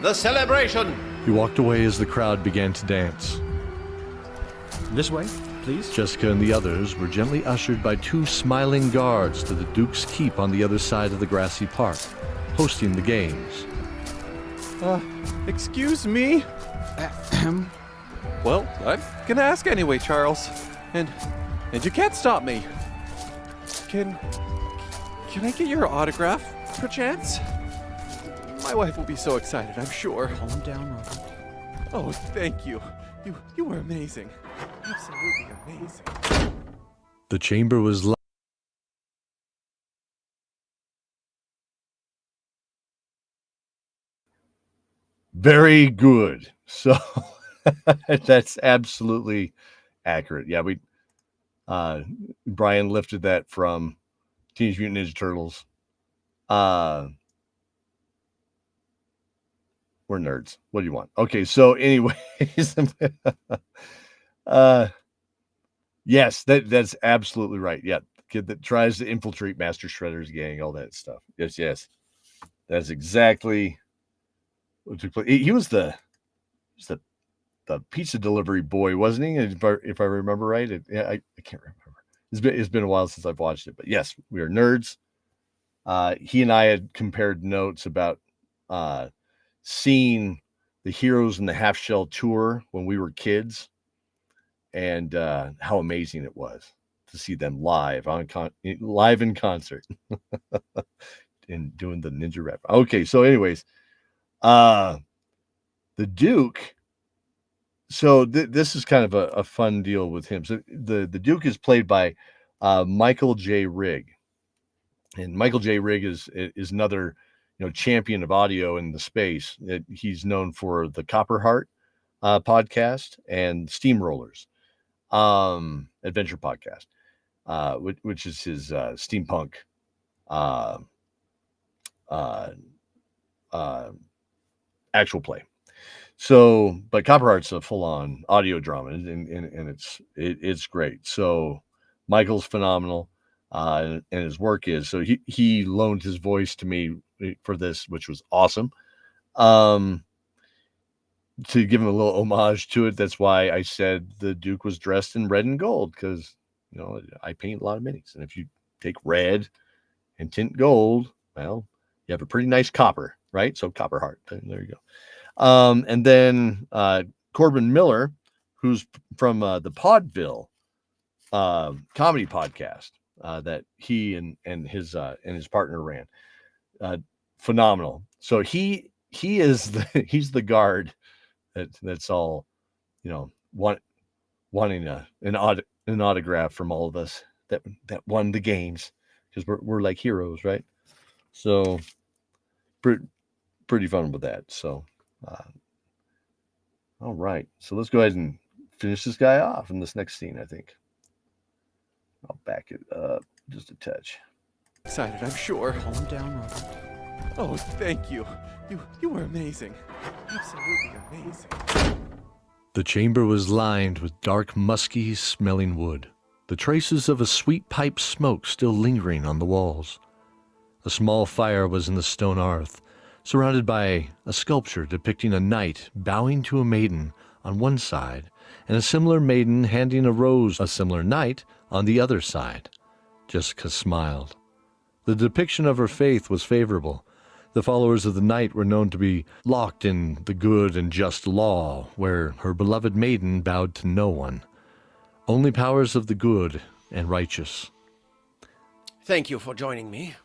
the celebration? He walked away as the crowd began to dance. This way, please. Jessica and the others were gently ushered by 2 smiling guards to the Duke's Keep on the other side of the grassy park, hosting the games. Excuse me? Well, I'm gonna ask anyway, Charles. And you can't stop me. Can I get your autograph, perchance? My wife will be so excited, I'm sure. Calm down, Robert. Oh, thank you. You were amazing. Absolutely amazing. The chamber was loud. Very good. So that's absolutely accurate. Yeah, Brian lifted that from Teenage Mutant Ninja Turtles. We're nerds. What do you want? Okay, so anyways, yes, that's absolutely right. Yeah, kid that tries to infiltrate Master Shredder's gang, all that stuff. Yes, that's exactly what took place. He was the pizza delivery boy, wasn't he? If I remember right, I can't remember. It's been a while since I've watched it, but yes, we are nerds. He and I had compared notes about seeing Heroes in the Half Shell tour when we were kids, and how amazing it was to see them live in concert and doing the ninja rap. Okay, so anyways, the Duke. So this is kind of a fun deal with him. So the Duke is played by Michael J. Rigg, and Michael J. Rigg is another champion of audio in the space. He's known for the Copperheart podcast and Steamrollers adventure podcast, which is his steampunk actual play. So, but Copperheart's a full-on audio drama, and it's great. So Michael's phenomenal, and his work is. So he loaned his voice to me for this, which was awesome. To give him a little homage to it, that's why I said the Duke was dressed in red and gold, because I paint a lot of minis, and if you take red and tint gold, well, you have a pretty nice copper, right? So Copperheart, there you go. And then Corbin Miller, who's from the Podville comedy podcast that he and his partner ran. Phenomenal. So he is he's the guard that's all wanting an autograph from all of us that won the games, because we're like heroes, right? So pretty fun with that. So all right, so let's go ahead and finish this guy off in this next scene. I think I'll back it up just a touch. Excited, I'm sure. Calm down, Robert. Oh, thank you. You were amazing. Absolutely amazing. The chamber was lined with dark, musky smelling wood, the traces of a sweet pipe smoke still lingering on the walls. A small fire was in the stone hearth, surrounded by a sculpture depicting a knight bowing to a maiden on one side, and a similar maiden handing a rose a similar knight on the other side. Jessica smiled. The depiction of her faith was favorable. The followers of the knight were known to be locked in the good and just law, where her beloved maiden bowed to no one. Only powers of the good and righteous. Thank you for joining me.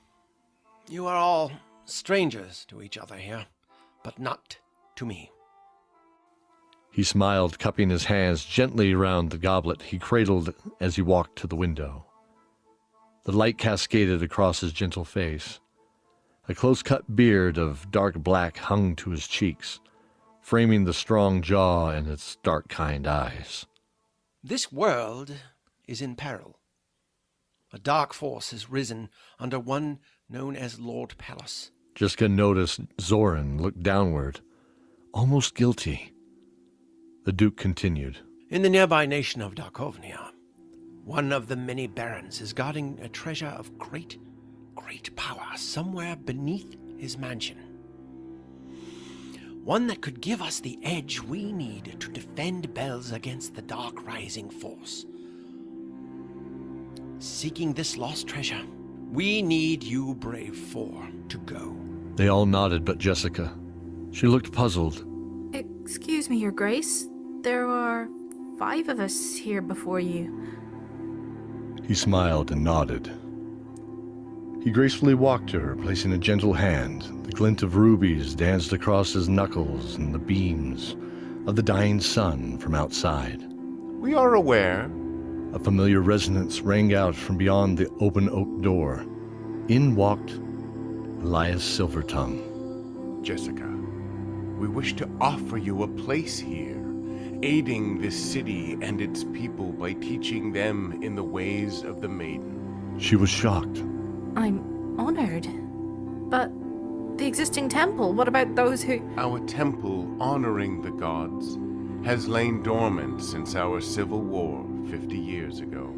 You are all strangers to each other here, but not to me. He smiled, cupping his hands gently around the goblet he cradled as he walked to the window. The light cascaded across his gentle face. A close-cut beard of dark black hung to his cheeks, framing the strong jaw and its dark, kind eyes. This world is in peril. A dark force has risen under one known as Lord Pallas. Jessica noticed Zoran look downward, almost guilty. The Duke continued. In the nearby nation of Darkovnia, one of the many barons is guarding a treasure of great power somewhere beneath his mansion. One that could give us the edge we need to defend Bells against the dark rising force. Seeking this lost treasure, we need you brave four to go. They all nodded but Jessica. She looked puzzled. Excuse me, Your Grace. There are 5 of us here before you. He smiled and nodded. He gracefully walked to her, placing a gentle hand. The glint of rubies danced across his knuckles and the beams of the dying sun from outside. We are aware. A familiar resonance rang out from beyond the open oak door. In walked Elias Silvertongue. Jessica, we wish to offer you a place here, aiding this city and its people by teaching them in the ways of the maiden. She was shocked. I'm honored. But the existing temple, what about those who... Our temple honoring the gods has lain dormant since our civil war 50 years ago.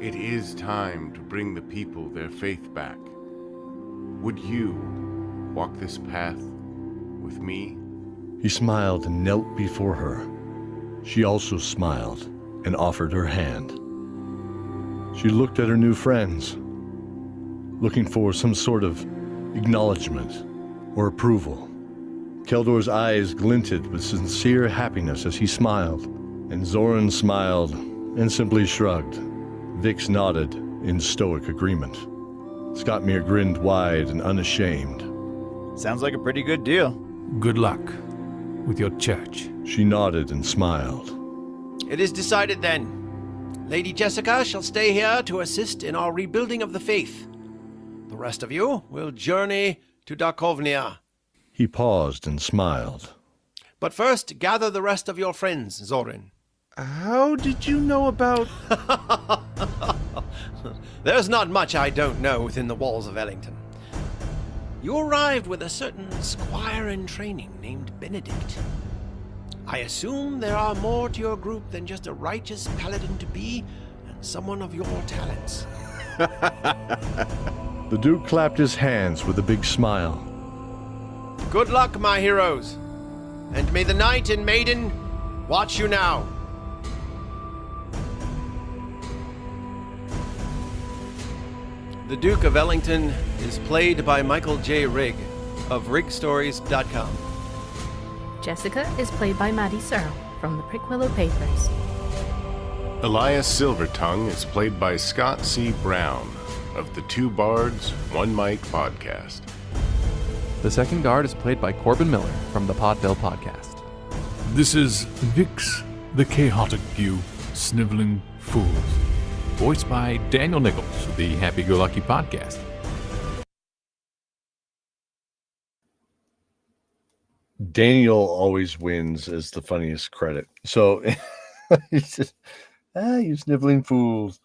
It is time to bring the people their faith back. Would you walk this path with me? He smiled and knelt before her. She also smiled and offered her hand. She looked at her new friends, looking for some sort of acknowledgement or approval. Keldor's eyes glinted with sincere happiness as he smiled, and Zoran smiled and simply shrugged. Vix nodded in stoic agreement. Scottmere grinned wide and unashamed. Sounds like a pretty good deal. Good luck with your church. She nodded and smiled. It is decided then. Lady Jessica shall stay here to assist in our rebuilding of the faith. The rest of you will journey to Darkovnia. He paused and smiled. But first, gather the rest of your friends, Zorin. How did you know about... There's not much I don't know within the walls of Ellington. You arrived with a certain squire in training named Benedict. I assume there are more to your group than just a righteous paladin to be and someone of your talents. The Duke clapped his hands with a big smile. Good luck, my heroes, and may the knight and maiden watch you now. The Duke of Ellington is played by Michael J. Rigg of RiggStories.com. Jessica is played by Maddie Searle from the Prickwillow Papers. Elias Silvertongue is played by Scott C. Brown of the Two Bards, One Mic podcast. The second guard is played by Corbin Miller from the Podville podcast. This is Vix, the chaotic few, sniveling fools. Voiced by Daniel Nichols of the Happy Go Lucky podcast. Daniel always wins as the funniest credit. So he's just, you sniveling fools.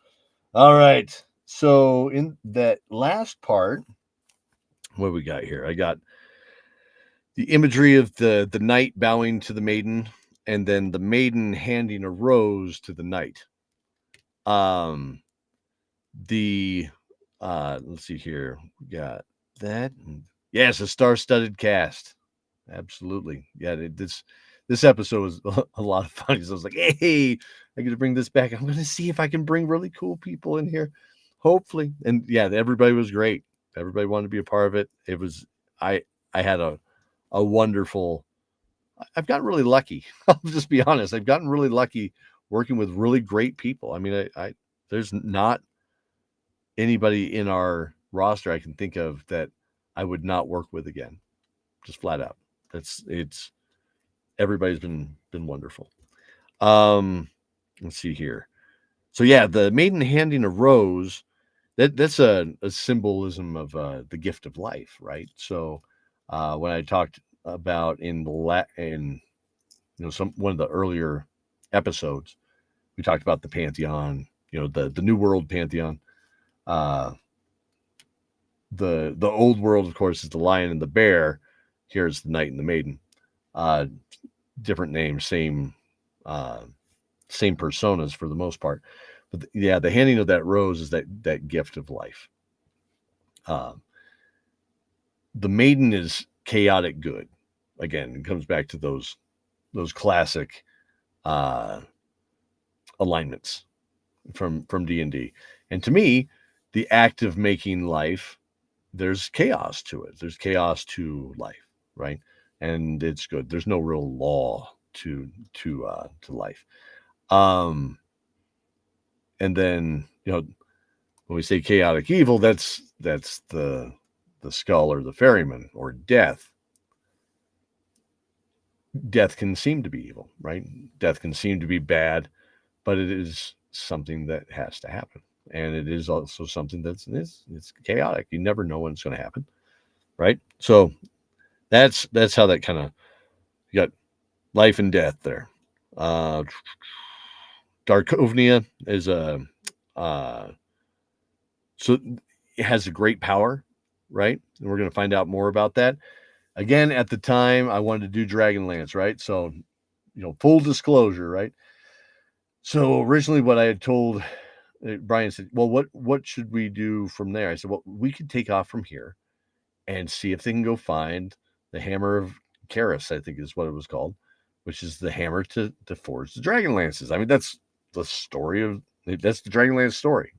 All right. So in that last part, what we got here? I got the imagery of the knight bowing to the maiden, and then the maiden handing a rose to the knight. Let's see here. We got that. Yes, a star-studded cast. Absolutely. Yeah, this episode was a lot of fun. So I was like, hey, I got to bring this back. I'm going to see if I can bring really cool people in here. Hopefully. And yeah, everybody was great. Everybody wanted to be a part of it. It was, I had a wonderful, I've gotten really lucky. I'll just be honest. I've gotten really lucky working with really great people. I mean, there's not anybody in our roster I can think of that I would not work with again. Just flat out. Everybody's been wonderful. Let's see here. So yeah, the maiden handing a rose, that's a symbolism of the gift of life, right? So when I talked about in one of the earlier episodes, we talked about the pantheon, the New World pantheon. The old world, of course, is the lion and the bear. Here's the knight and the maiden. Different names, same personas for the most part. But the handing of that rose is that gift of life. The maiden is chaotic good. Again, it comes back to those classic alignments from D&D. And to me, the act of making life, there's chaos to it. There's chaos to life. Right. And it's good. There's no real law to life. And then, when we say chaotic evil, that's the skull or the ferryman or death. Death can seem to be evil, right? Death can seem to be bad, but it is something that has to happen. And it is also something it's chaotic. You never know when it's going to happen. Right. So that's how that kind of, you got life and death there. Darkovnia is so it has a great power, right? And we're going to find out more about that. Again, at the time, I wanted to do Dragonlance, right? So, full disclosure, right? So originally what I had told Brian said, well, what should we do from there? I said, well, we could take off from here and see if they can go find the Hammer of Karis, I think is what it was called, which is the hammer to forge the Dragonlances. I mean, that's the Dragonlance story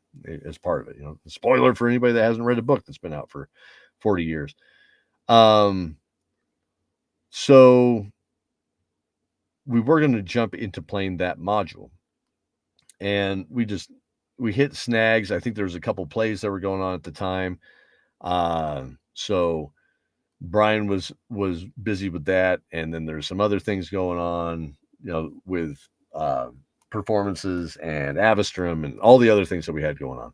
as part of it. Spoiler for anybody that hasn't read a book that's been out for 40 years. So we were going to jump into playing that module, and we hit snags. I think there was a couple plays that were going on at the time. So Brian was busy with that, and then there's some other things going on, with performances and Avistrum and all the other things that we had going on.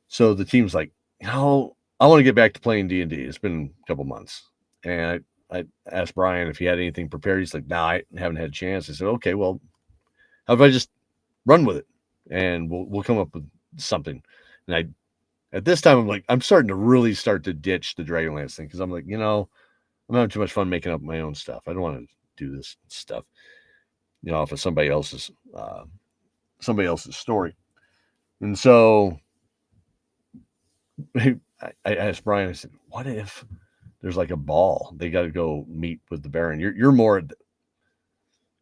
So the team's like, I want to get back to playing D&D. It's been a couple months, and I asked Brian if he had anything prepared. He's like, I haven't had a chance. I said, okay, well, how about I just run with it, and we'll come up with something. And at this time, I'm starting to ditch the Dragonlance thing, because I'm like, I'm having too much fun making up my own stuff. I don't want to do this stuff, off of somebody else's story. And so I asked Brian, I said, what if there's like a ball? They got to go meet with the Baron. You're more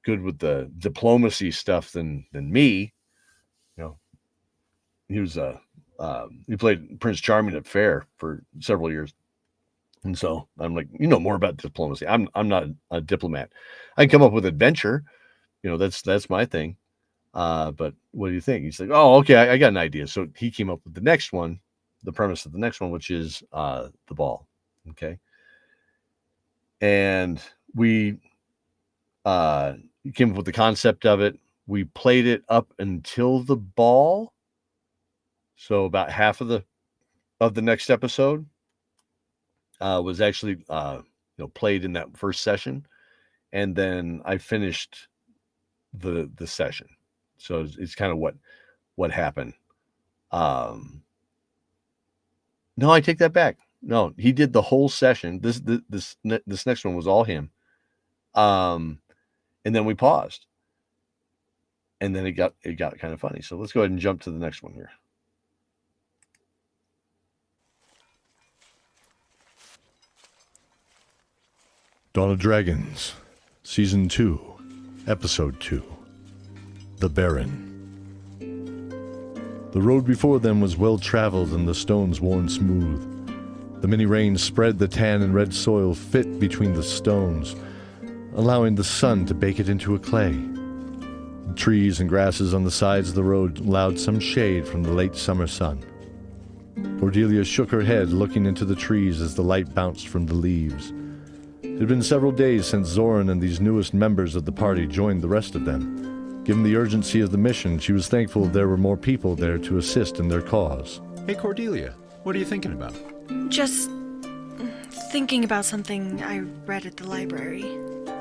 good with the diplomacy stuff than me. He was he played Prince Charming at Fair for several years. And so I'm like, more about diplomacy. I'm not a diplomat. I can come up with adventure. That's my thing. But what do you think? He's like, oh, okay, I got an idea. So he came up with the premise of the next one, which is the ball. Okay. And we came up with the concept of it. We played it up until the ball. So about half of the next episode was actually played in that first session, and then I finished the session. So it's kind of what happened. No, I take that back. No, he did the whole session. This next one was all him. And then we paused, and then it got kind of funny. So let's go ahead and jump to the next one here. Dawn of Dragons, Season 2, Episode 2, The Baron. The road before them was well-traveled and the stones worn smooth. The many rains spread the tan and red soil fit between the stones, allowing the sun to bake it into a clay. The trees and grasses on the sides of the road allowed some shade from the late summer sun. Cordelia shook her head, looking into the trees as the light bounced from the leaves. It had been several days since Zoran and these newest members of the party joined the rest of them. Given the urgency of the mission, she was thankful there were more people there to assist in their cause. Hey Cordelia, what are you thinking about? Just thinking about something I read at the library.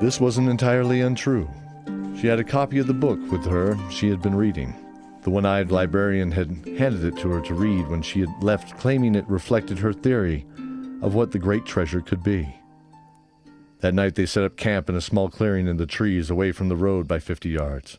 This wasn't entirely untrue. She had a copy of the book with her she had been reading. The one-eyed librarian had handed it to her to read when she had left, claiming it reflected her theory of what the great treasure could be. That night they set up camp in a small clearing in the trees away from the road by 50 yards.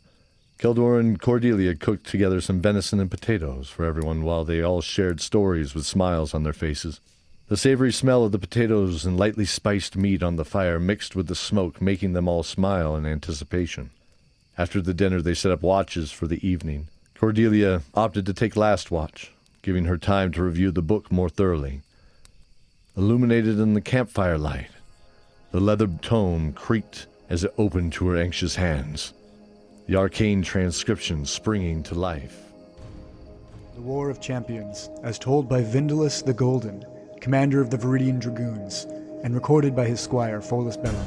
Keldor and Cordelia cooked together some venison and potatoes for everyone while they all shared stories with smiles on their faces. The savory smell of the potatoes and lightly spiced meat on the fire mixed with the smoke, making them all smile in anticipation. After the dinner they set up watches for the evening. Cordelia opted to take last watch, giving her time to review the book more thoroughly. Illuminated in the campfire light, the leather tome creaked as it opened to her anxious hands, the arcane transcription springing to life. The War of Champions, as told by Vindalus the Golden, commander of the Viridian Dragoons, and recorded by his squire, Pholus Bellum.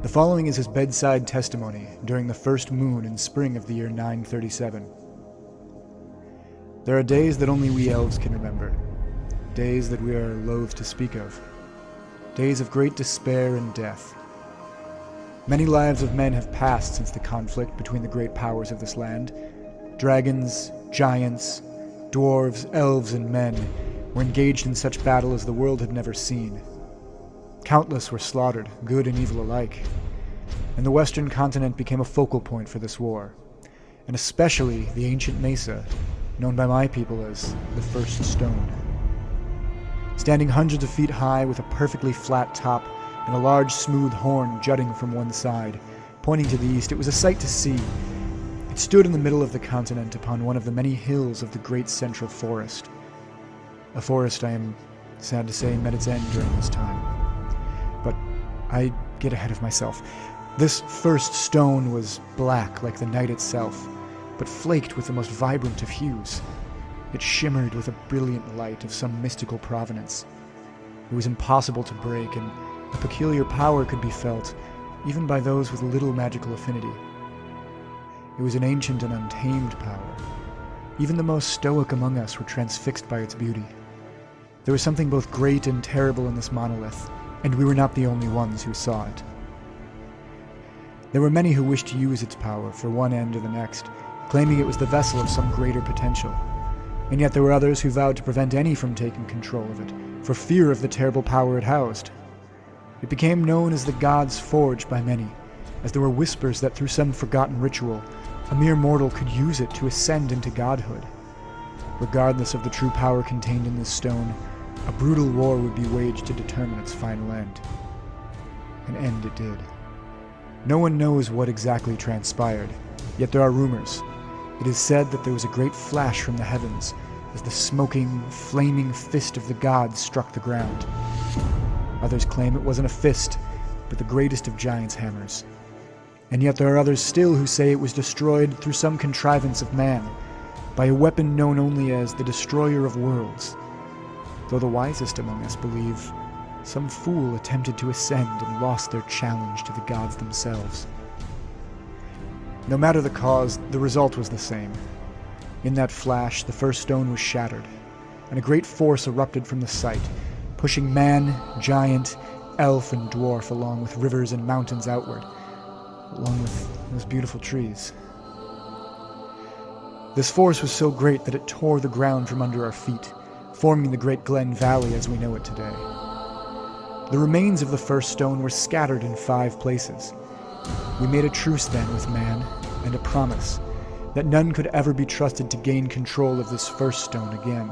The following is his bedside testimony during the first moon in spring of the year 937. There are days that only we elves can remember, days that we are loath to speak of, days of great despair and death. Many lives of men have passed since the conflict between the great powers of this land. Dragons, giants, dwarves, elves, and men were engaged in such battle as the world had never seen. Countless were slaughtered, good and evil alike, and the western continent became a focal point for this war, and especially the ancient mesa, known by my people as the First Stone. Standing hundreds of feet high with a perfectly flat top and a large smooth horn jutting from one side, pointing to the east, it was a sight to see. It stood in the middle of the continent upon one of the many hills of the great central forest. A forest, I am sad to say, met its end during this time. But I get ahead of myself. This first stone was black like the night itself, but flaked with the most vibrant of hues. It shimmered with a brilliant light of some mystical provenance. It was impossible to break, and a peculiar power could be felt, even by those with little magical affinity. It was an ancient and untamed power. Even the most stoic among us were transfixed by its beauty. There was something both great and terrible in this monolith, and we were not the only ones who saw it. There were many who wished to use its power for one end or the next, claiming it was the vessel of some greater potential. And yet there were others who vowed to prevent any from taking control of it, for fear of the terrible power it housed. It became known as the God's Forge by many, as there were whispers that through some forgotten ritual, a mere mortal could use it to ascend into godhood. Regardless of the true power contained in this stone, a brutal war would be waged to determine its final end. An end it did. No one knows what exactly transpired, yet there are rumors. It is said that there was a great flash from the heavens as the smoking, flaming fist of the gods struck the ground. Others claim it wasn't a fist, but the greatest of giants' hammers. And yet there are others still who say it was destroyed through some contrivance of man, by a weapon known only as the Destroyer of Worlds. Though the wisest among us believe some fool attempted to ascend and lost their challenge to the gods themselves. No matter the cause, the result was the same. In that flash, the first stone was shattered, and a great force erupted from the site, pushing man, giant, elf, and dwarf along with rivers and mountains outward, along with those beautiful trees. This force was so great that it tore the ground from under our feet, forming the Great Glen Valley as we know it today. The remains of the first stone were scattered in 5 places. We made a truce then with man, and a promise that none could ever be trusted to gain control of this first stone again.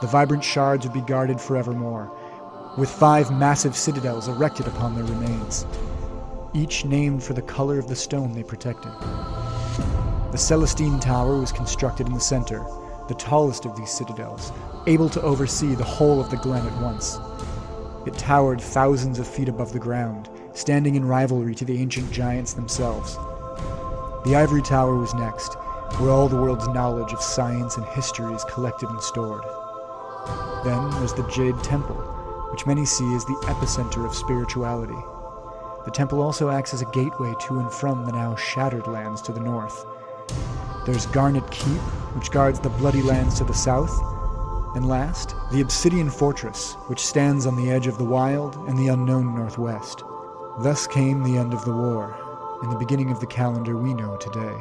The vibrant shards would be guarded forevermore, with 5 massive citadels erected upon their remains, each named for the color of the stone they protected. The Celestine Tower was constructed in the center, the tallest of these citadels, able to oversee the whole of the glen at once. It towered thousands of feet above the ground, standing in rivalry to the ancient giants themselves. The Ivory Tower was next, where all the world's knowledge of science and history is collected and stored. Then there's the Jade Temple, which many see as the epicenter of spirituality. The temple also acts as a gateway to and from the now shattered lands to the north. There's Garnet Keep, which guards the bloody lands to the south. And last, the Obsidian Fortress, which stands on the edge of the wild and the unknown northwest. Thus came the end of the war, and the beginning of the calendar we know today.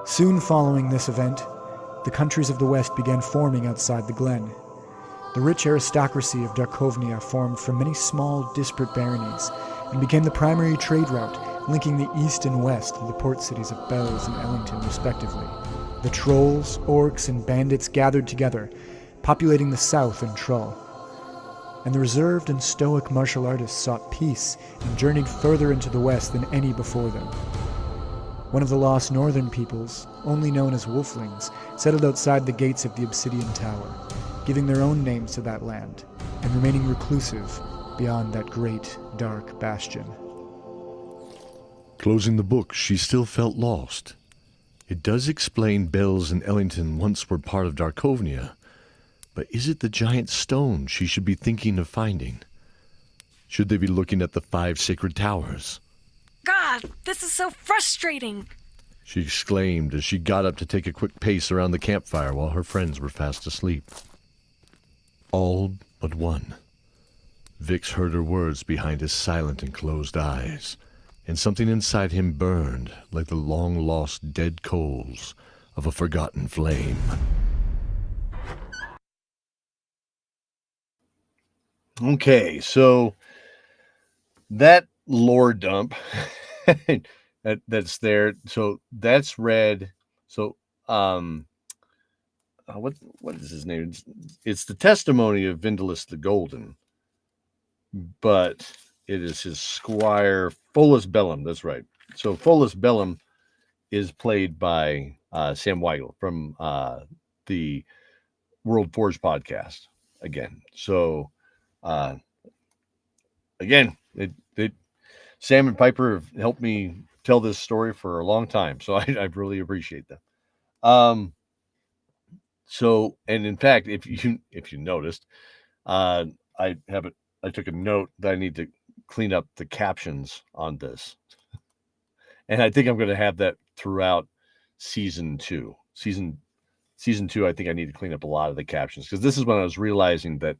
Soon following this event, the countries of the West began forming outside the Glen. The rich aristocracy of Darkovnia formed from many small, disparate baronies, and became the primary trade route linking the east and west of the port cities of Bells and Ellington, respectively. The trolls, orcs, and bandits gathered together, populating the south and Trull. And the reserved and stoic martial artists sought peace and journeyed further into the west than any before them. One of the lost northern peoples, only known as Wolflings, settled outside the gates of the Obsidian Tower, giving their own names to that land, and remaining reclusive beyond that great, dark bastion. Closing the book, she still felt lost. It does explain Bells and Ellington once were part of Darkovnia, but is it the giant stone she should be thinking of finding? Should they be looking at the 5 sacred towers? God, this is so frustrating! She exclaimed as she got up to take a quick pace around the campfire while her friends were fast asleep. All but one. Vix heard her words behind his silent and closed eyes, and something inside him burned like the long-lost dead coals of a forgotten flame. Okay, that lore dump that's there. So that's read. So what is his name? It's the testimony of Vindalus the Golden, but it is his squire Folus Bellum. That's right. So Folus Bellum is played by Sam Weigel from the World Forge podcast again. So again, Sam and Piper have helped me tell this story for a long time, so I really appreciate that. So, and in fact, if you noticed, I took a note that I need to clean up the captions on this, and I think I'm going to have that throughout season 2. Season 2, I think I need to clean up a lot of the captions, because this is when I was realizing that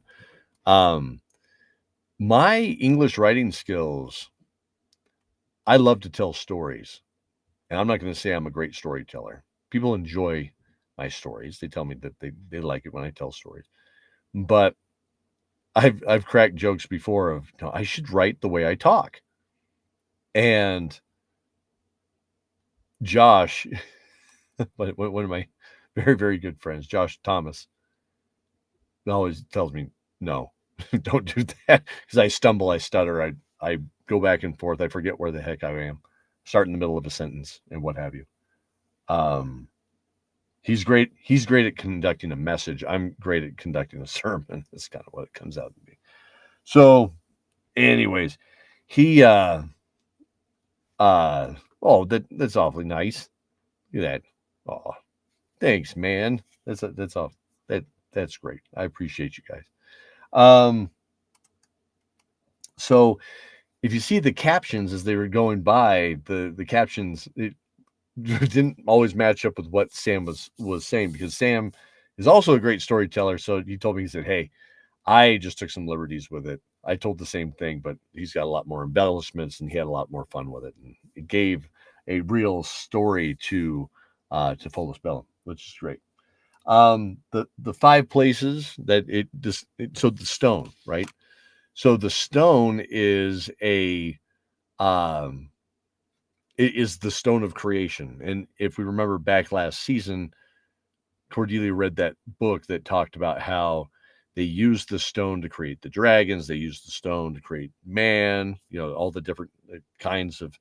my English writing skills, I love to tell stories, and I'm not going to say I'm a great storyteller. People enjoy my stories. They tell me that they like it when I tell stories, but I've cracked jokes before of, no, I should write the way I talk. And Josh, one of my very, very good friends, Josh Thomas, always tells me, no, don't do that, because I stumble, I stutter, I go back and forth, I forget where the heck I am, start in the middle of a sentence and what have you. He's great at conducting a message. I'm great at conducting a sermon. That's kind of what it comes out to be. So anyways, that's awfully nice. Look at that. Oh, thanks, man. That's great. I appreciate you guys. So if you see the captions as they were going by, the captions, it didn't always match up with what Sam was saying, because Sam is also a great storyteller. So he told me, he said, hey, I just took some liberties with it. I told the same thing, but he's got a lot more embellishments and he had a lot more fun with it. And it gave a real story to Folus Bellum, which is great. The 5 places that so the stone, right? So the stone is it is the stone of creation. And if we remember back last season, Cordelia read that book that talked about how they used the stone to create the dragons. They used the stone to create man, all the different kinds of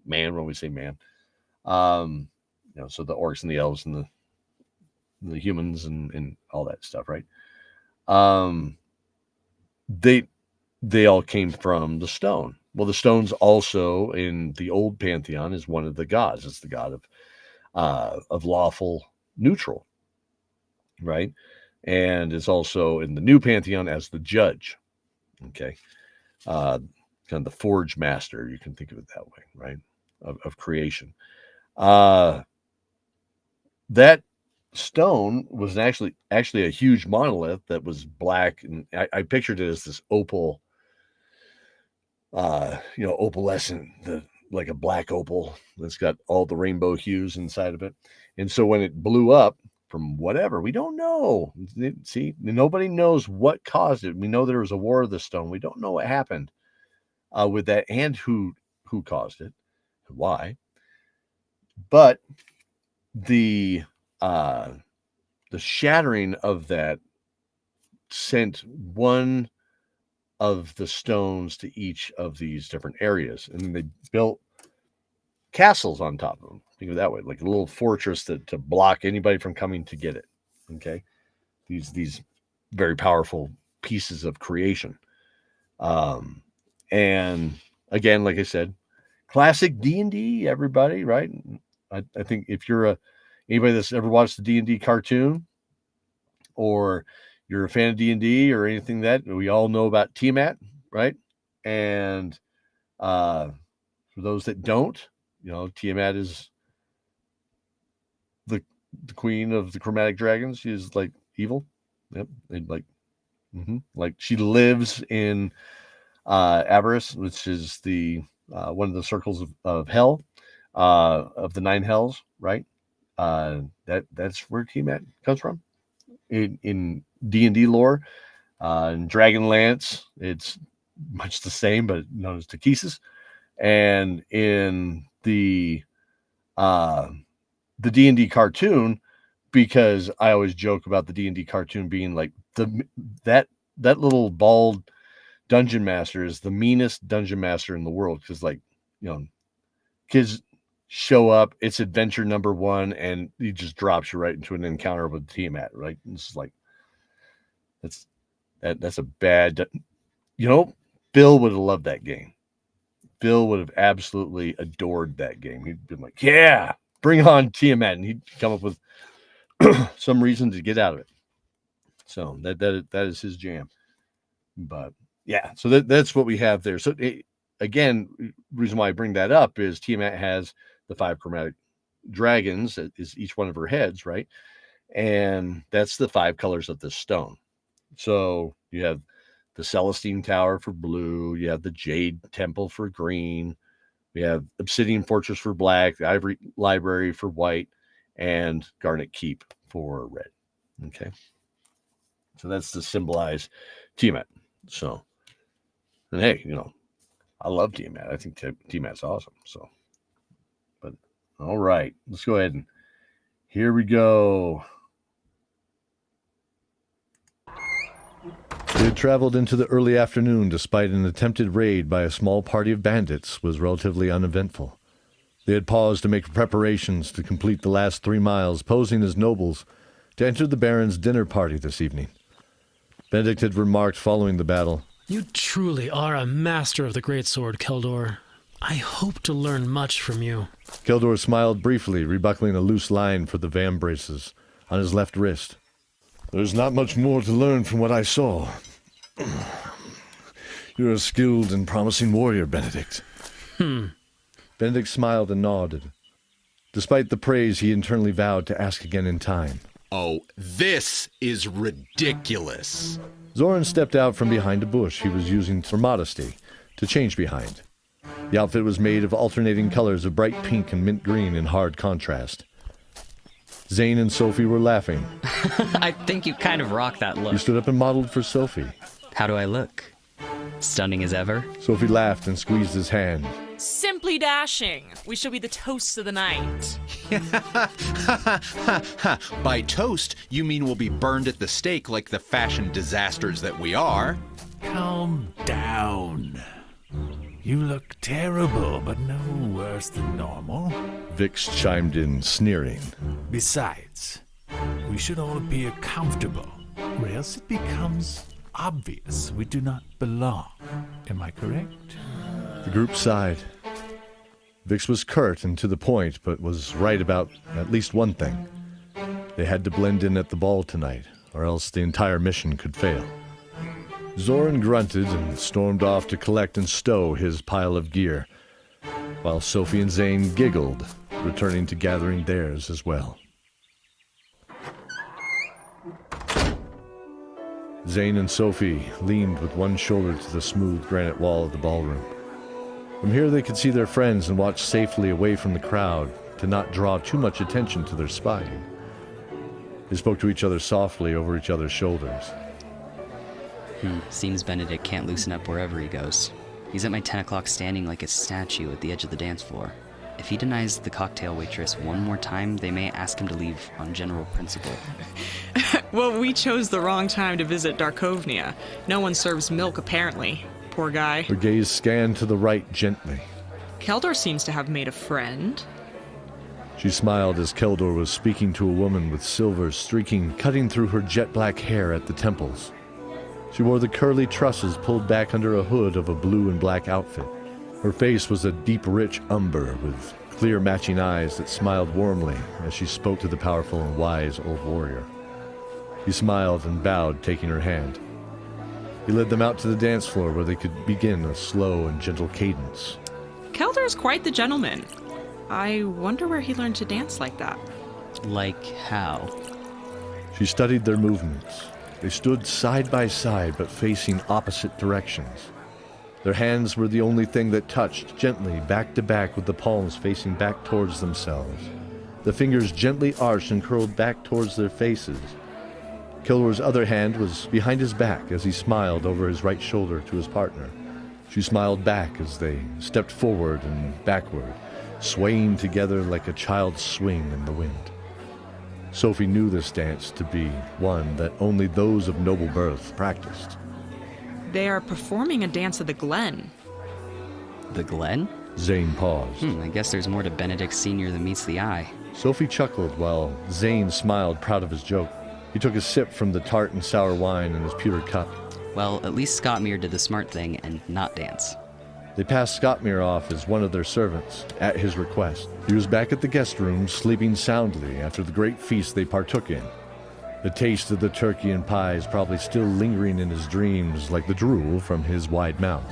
man, when we say man. So the orcs and the elves and the humans and all that stuff, right? They all came from the stone. Well, the stone's also in the old pantheon is one of the gods. It's the god of lawful neutral, right? And it's also in the new pantheon as the judge. Okay. Kind of the forge master, you can think of it that way, right? Of creation. That stone was actually a huge monolith that was black, and I pictured it as this opal, opalescent, like a black opal that's got all the rainbow hues inside of it. And so when it blew up, from whatever, we don't know. See, nobody knows what caused it. We know there was a war of the stone. We don't know what happened with that, and who caused it, why. But the shattering of that sent one of the stones to each of these different areas, and they built castles on top of them. Think of it that way, like a little fortress to block anybody from coming to get it. Okay, these very powerful pieces of creation. And again, like I said, classic D&D, everybody, right? I think if you're anybody that's ever watched the D&D cartoon, or you're a fan of D&D or anything, that we all know about Tiamat, right? And for those that don't, Tiamat is the queen of the chromatic dragons. She is like evil. Yep. And like she lives in Avarice, which is the one of the circles of hell, of the 9 hells, right? That's where Tiamat comes from in D&D lore. In Dragonlance, it's much the same, but known as Takesis. And in the D&D cartoon, because I always joke about the D&D cartoon being like that little bald dungeon master is the meanest dungeon master in the world, because kids show up, it's adventure number 1, and he just drops you right into an encounter with Tiamat, right? It's like that's a bad, Bill would have loved that game. Bill would have absolutely adored that game. He'd been like, yeah, bring on Tiamat. And he'd come up with some reason to get out of it. So that is his jam. But yeah, so that's what we have there. So again, reason why I bring that up is Tiamat has the 5 chromatic dragons, that is each one of her heads, right? And that's the 5 colors of the stone. So you have the Celestine Tower for blue, you have the Jade Temple for green, we have Obsidian Fortress for black, the Ivory Library for white, and Garnet Keep for red. Okay. So that's to symbolize Tiamat. So, and hey, I love Tiamat. I think Tiamat's awesome. So, but all right, let's go ahead and here we go. They had traveled into the early afternoon despite an attempted raid by a small party of bandits was relatively uneventful. They had paused to make preparations to complete the last 3 miles, posing as nobles, to enter the Baron's dinner party this evening. Benedict had remarked following the battle, "You truly are a master of the great sword, Keldor. I hope to learn much from you." Keldor smiled briefly, rebuckling a loose line for the vambraces on his left wrist. "There's not much more to learn from what I saw. You're a skilled and promising warrior, Benedict." Benedict smiled and nodded. Despite the praise, he internally vowed to ask again in time. "Oh, this is ridiculous." Zoran stepped out from behind a bush he was using for modesty to change behind. The outfit was made of alternating colors of bright pink and mint green in hard contrast. Zane and Sophie were laughing. I think you kind of rock that look. He stood up and modeled for Sophie. How do I look? Stunning as ever? Sophie laughed and squeezed his hand. Simply dashing. We shall be the toasts of the night. By toast, you mean we'll be burned at the stake like the fashion disasters that we are? Calm down. You look terrible, but no worse than normal. Vix chimed in, sneering. Besides, we should all appear comfortable, or else it becomes obvious we do not belong. Am I correct? The group sighed. Vix was curt and to the point, but was right about at least one thing. They had to blend in at the ball tonight, or else the entire mission could fail. Zoran grunted and stormed off to collect and stow his pile of gear, while Sophie and Zane giggled, returning to gathering theirs as well. Zane and Sophie leaned with one shoulder to the smooth granite wall of the ballroom. From here they could see their friends and watch safely away from the crowd to not draw too much attention to their spying. They spoke to each other softly over each other's shoulders. Seems Benedict can't loosen up wherever he goes. He's at my 10 o'clock standing like a statue at the edge of the dance floor. If he denies the cocktail waitress one more time, they may ask him to leave on general principle. Well, we chose the wrong time to visit Darkovnia. No one serves milk, apparently. Poor guy. Her gaze scanned to the right gently. Keldor seems to have made a friend. She smiled as Keldor was speaking to a woman with silver streaking cutting through her jet-black hair at the temples. She wore the curly trusses pulled back under a hood of a blue and black outfit. Her face was a deep, rich umber with clear matching eyes that smiled warmly as she spoke to the powerful and wise old warrior. He smiled and bowed, taking her hand. He led them out to the dance floor where they could begin a slow and gentle cadence. Keldor's quite the gentleman. I wonder where he learned to dance like that. Like how? She studied their movements. They stood side by side but facing opposite directions. Their hands were the only thing that touched, gently, back to back with the palms facing back towards themselves. The fingers gently arched and curled back towards their faces. Keldor's other hand was behind his back as he smiled over his right shoulder to his partner. She smiled back as they stepped forward and backward, swaying together like a child's swing in the wind. Sophie knew this dance to be one that only those of noble birth practiced. They are performing a dance of the Glen. The Glen? Zane paused. I guess there's more to Benedict Sr. than meets the eye. Sophie chuckled while Zane smiled, proud of his joke. He took a sip from the tart and sour wine in his pewter cup. Well, at least Scottmere did the smart thing and not dance. They passed Scottmere off as one of their servants, at his request. He was back at the guest room, sleeping soundly after the great feast they partook in. The taste of the turkey and pies probably still lingering in his dreams like the drool from his wide mouth.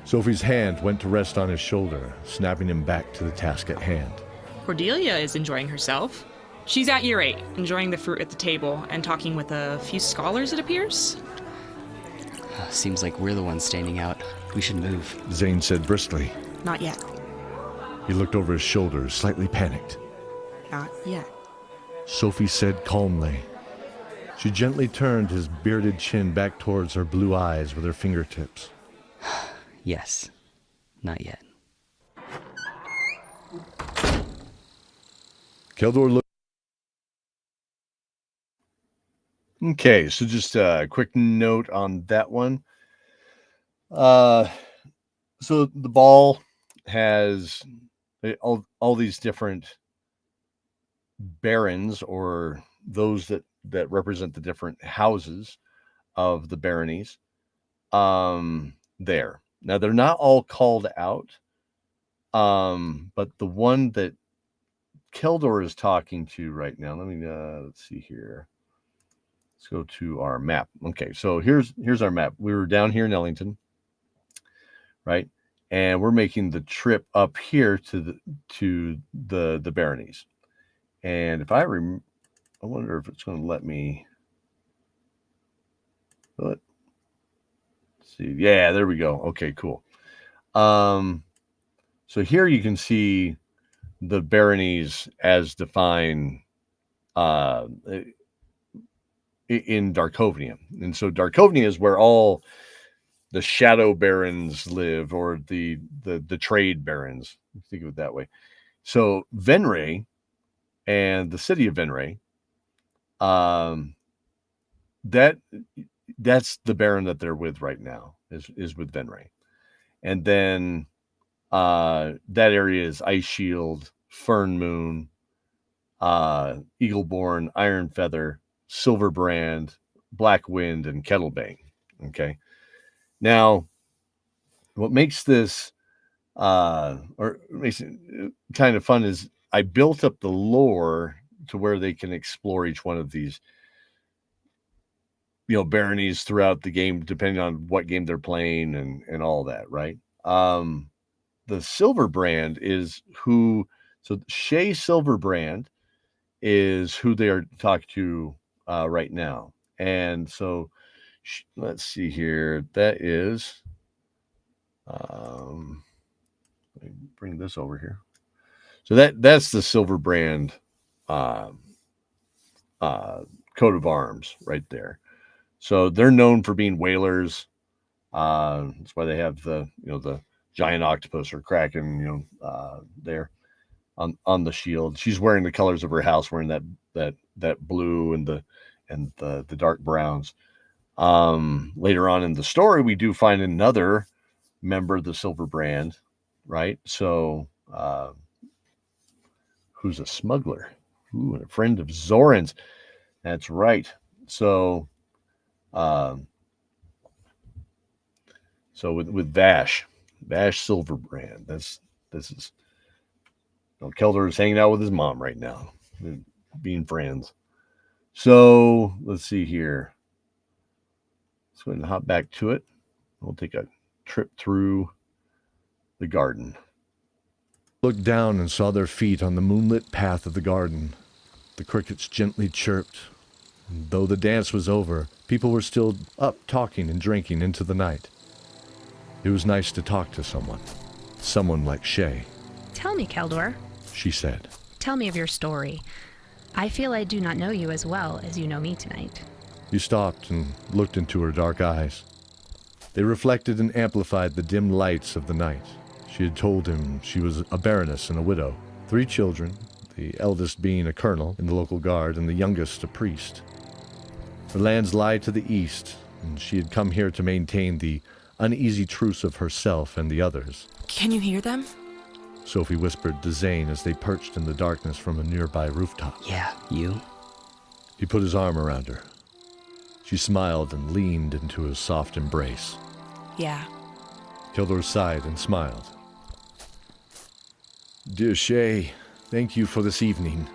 Sophie's hand went to rest on his shoulder, snapping him back to the task at hand. Cordelia is enjoying herself. She's at year 8, enjoying the fruit at the table and talking with a few scholars, it appears. Seems like we're the ones standing out. We should move. Zane said briskly. Not yet. He looked over his shoulder, slightly panicked. Not yet. Sophie said calmly. She gently turned his bearded chin back towards her blue eyes with her fingertips. Yes. Not yet. Keldor looked. Okay, so just a quick note on that one. So the ball has all these different barons, or those that represent the different houses of the baronies. There. Now they're not all called out, but the one that Keldor is talking to right now. Let me let's see here. Let's go to our map. Okay, so here's our map. We were down here in Ellington, right? And we're making the trip up here to the baronies. And if I wonder if it's going to let me. Let's see. Yeah, there we go. Okay, cool. So here you can see the baronies as defined in Darkovnia. And so Darkovnia is where all the shadow barons live, or the trade barons. Think of it that way. So Venray and the city of Venray, that's the baron that they're with right now, is with Venray. And then that area is Ice Shield, Fern Moon, Eagleborn, Iron Feather, Silverbrand, Black Wind, and Kettlebang. Okay. Now, what makes this or makes it kind of fun is I built up the lore to where they can explore each one of these, baronies throughout the game, depending on what game they're playing and all that, right? The Silverbrand is who, so Shay Silverbrand is who they are talking to right now. And so let's see here. That is, let me bring this over here. So that's the Silverbrand coat of arms right there. So they're known for being whalers. That's why they have the giant octopus or kraken, there on the shield. She's wearing the colors of her house, wearing that blue and the dark browns. Later on in the story, we do find another member of the Silverbrand, right? So who's a smuggler? Ooh, and a friend of Zoran's. That's right. So with Vash Silverbrand, this is Keldor is hanging out with his mom right now, being friends. So let's see here. Let's go ahead and hop back to it. We'll take a trip through the garden. Looked down and saw their feet on the moonlit path of the garden. The crickets gently chirped. And though the dance was over, people were still up talking and drinking into the night. It was nice to talk to someone like Shay. Tell me, Keldor, she said. Tell me of your story. I feel I do not know you as well as you know me tonight. He stopped and looked into her dark eyes. They reflected and amplified the dim lights of the night. She had told him she was a baroness and a widow, 3 children, the eldest being a colonel in the local guard and the youngest a priest. Her lands lie to the east, and she had come here to maintain the uneasy truce of herself and the others. Can you hear them? Sophie whispered to Zane as they perched in the darkness from a nearby rooftop. Yeah, you? He put his arm around her. She smiled and leaned into his soft embrace. Yeah. Kildor sighed and smiled. Dear Shay, thank you for this evening.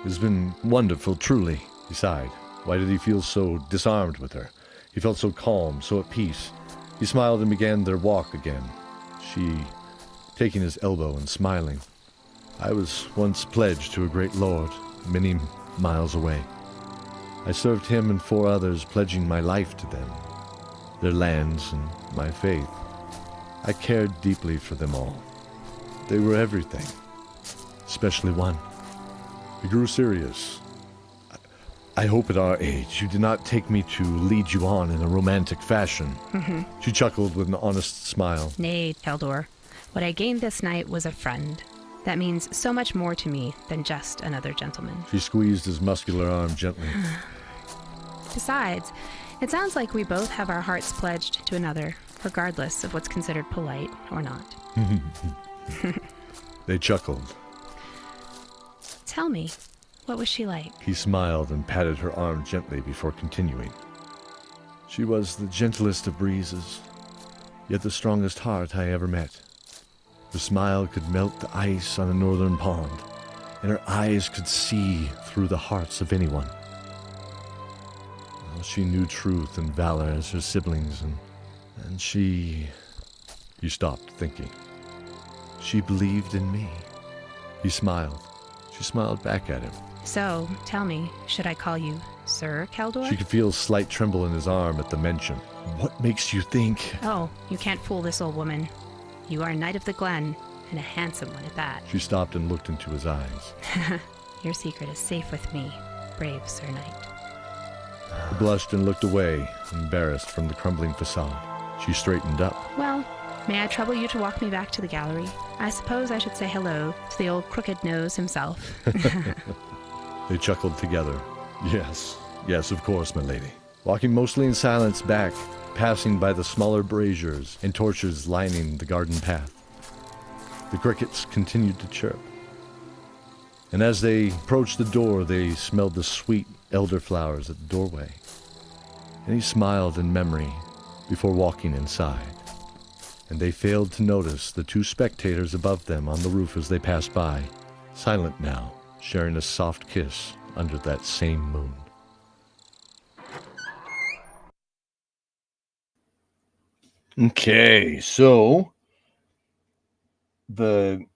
It's been wonderful, truly, he sighed. Why did he feel so disarmed with her? He felt so calm, so at peace. He smiled and began their walk again, she taking his elbow and smiling. I was once pledged to a great lord, many miles away. I served him and 4 others, pledging my life to them, their lands and my faith. I cared deeply for them all. They were everything, especially one. He grew serious. I hope at our age you did not take me to lead you on in a romantic fashion. She chuckled with an honest smile. Nay, Keldor. What I gained this night was a friend. That means so much more to me than just another gentleman. She squeezed his muscular arm gently. Besides, it sounds like we both have our hearts pledged to another, regardless of what's considered polite or not. They chuckled. Tell me, what was she like? He smiled and patted her arm gently before continuing. She was the gentlest of breezes, yet the strongest heart I ever met. Her smile could melt the ice on a northern pond, and her eyes could see through the hearts of anyone. Well, she knew truth and valor as her siblings, and she... He stopped, thinking. She believed in me. He smiled. She smiled back at him. So, tell me, should I call you Sir Keldor? She could feel a slight tremble in his arm at the mention. What makes you think... Oh, you can't fool this old woman. You are a Knight of the Glen, and a handsome one at that. She stopped and looked into his eyes. Your secret is safe with me, brave Sir Knight. He blushed and looked away, embarrassed from the crumbling facade. She straightened up. Well, may I trouble you to walk me back to the gallery? I suppose I should say hello to the old crooked nose himself. They chuckled together. Yes, of course, my lady. Walking mostly in silence back, passing by the smaller braziers and torches lining the garden path. The crickets continued to chirp. And as they approached the door, they smelled the sweet elderflowers at the doorway. And he smiled in memory before walking inside. And they failed to notice the 2 spectators above them on the roof as they passed by, silent now, sharing a soft kiss under that same moon. Okay, so Aisha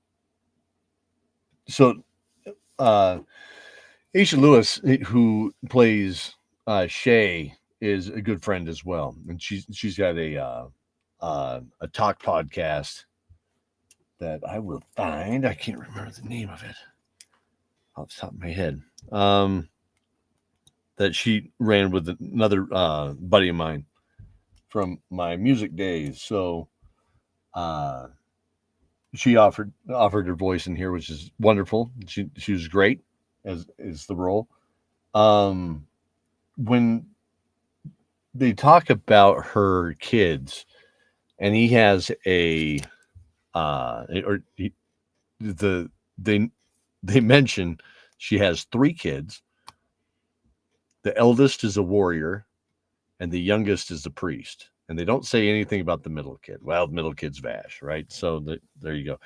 Lewis, who plays Shay, is a good friend as well, and she's got a talk podcast that I will find. I can't remember the name of it off the top of my head. That she ran with another buddy of mine from my music days. So she offered her voice in here, which is wonderful. She was great as is the role. When they talk about her kids, and he has they mention she has 3 kids. The eldest is a warrior, and the youngest is a priest. And they don't say anything about the middle kid. Well, the middle kid's Vash, right? So there you go.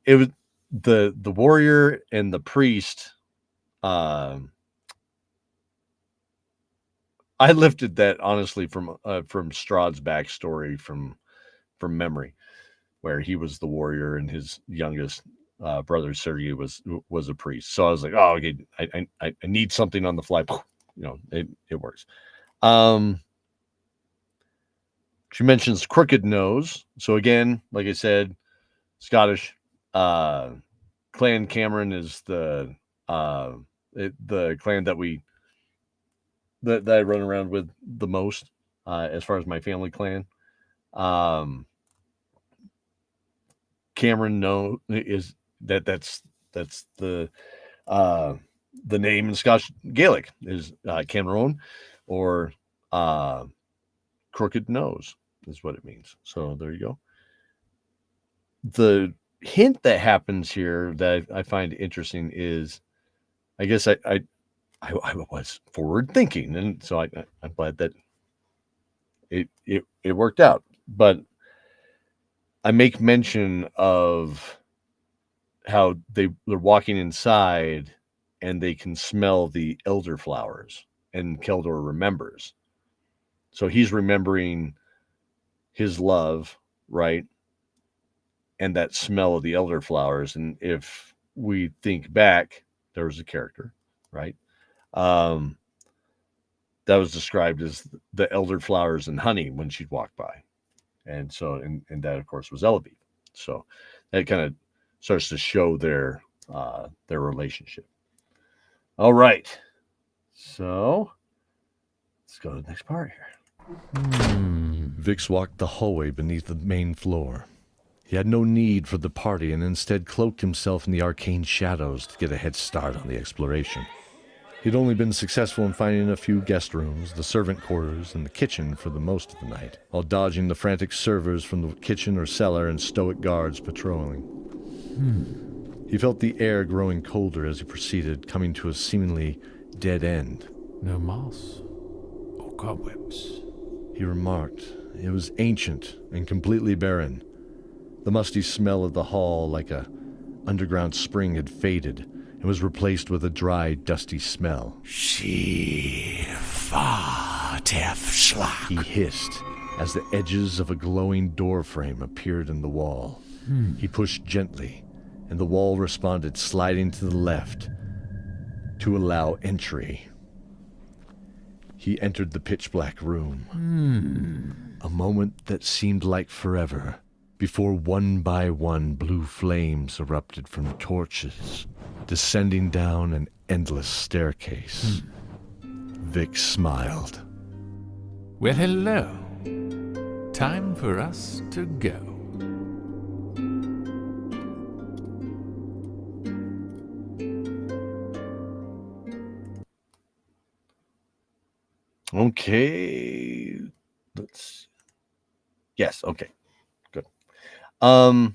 It was the warrior and the priest. I lifted that honestly from Strahd's backstory from memory, where he was the warrior and his youngest brother Sergei was a priest. So I was like, oh, okay, I need something on the fly. It works. She mentions crooked nose. So again, like I said, Scottish. Clan Cameron is the clan that I run around with the most, as far as my family clan. Cameron is that's the name in Scottish Gaelic is Cameron, or crooked nose is what it means. So there you go. The hint that happens here that I find interesting is, I guess I I was forward thinking, and so I'm glad that it worked out. But I make mention of how they're walking inside and they can smell the elderflowers, and Keldor remembers. So he's remembering his love, right? And that smell of the elderflowers. And if we think back, there was a character, right? That was described as the elderflowers and honey when she'd walk by. And so, and that of course was Ellaby. So that kind of starts to show their relationship. All right. So let's go to the next part here. Vix walked the hallway beneath the main floor. He had no need for the party and instead cloaked himself in the arcane shadows to get a head start on the exploration. He'd only been successful in finding a few guest rooms, the servant quarters, and the kitchen for the most of the night, while dodging the frantic servers from the kitchen or cellar and stoic guards patrolling. He felt the air growing colder as he proceeded, coming to a seemingly dead end. No moss or cobwebs. He remarked it was ancient and completely barren. The musty smell of the hall, like a underground spring, had faded and was replaced with a dry, dusty smell. He hissed as the edges of a glowing door frame appeared in the wall. He pushed gently, and the wall responded, sliding to the left to allow entry. He entered the pitch-black room. A moment that seemed like forever, before one by one blue flames erupted from torches, descending down an endless staircase. Vic smiled. Well, hello. Time for us to go. Okay. Yes, okay. Good. All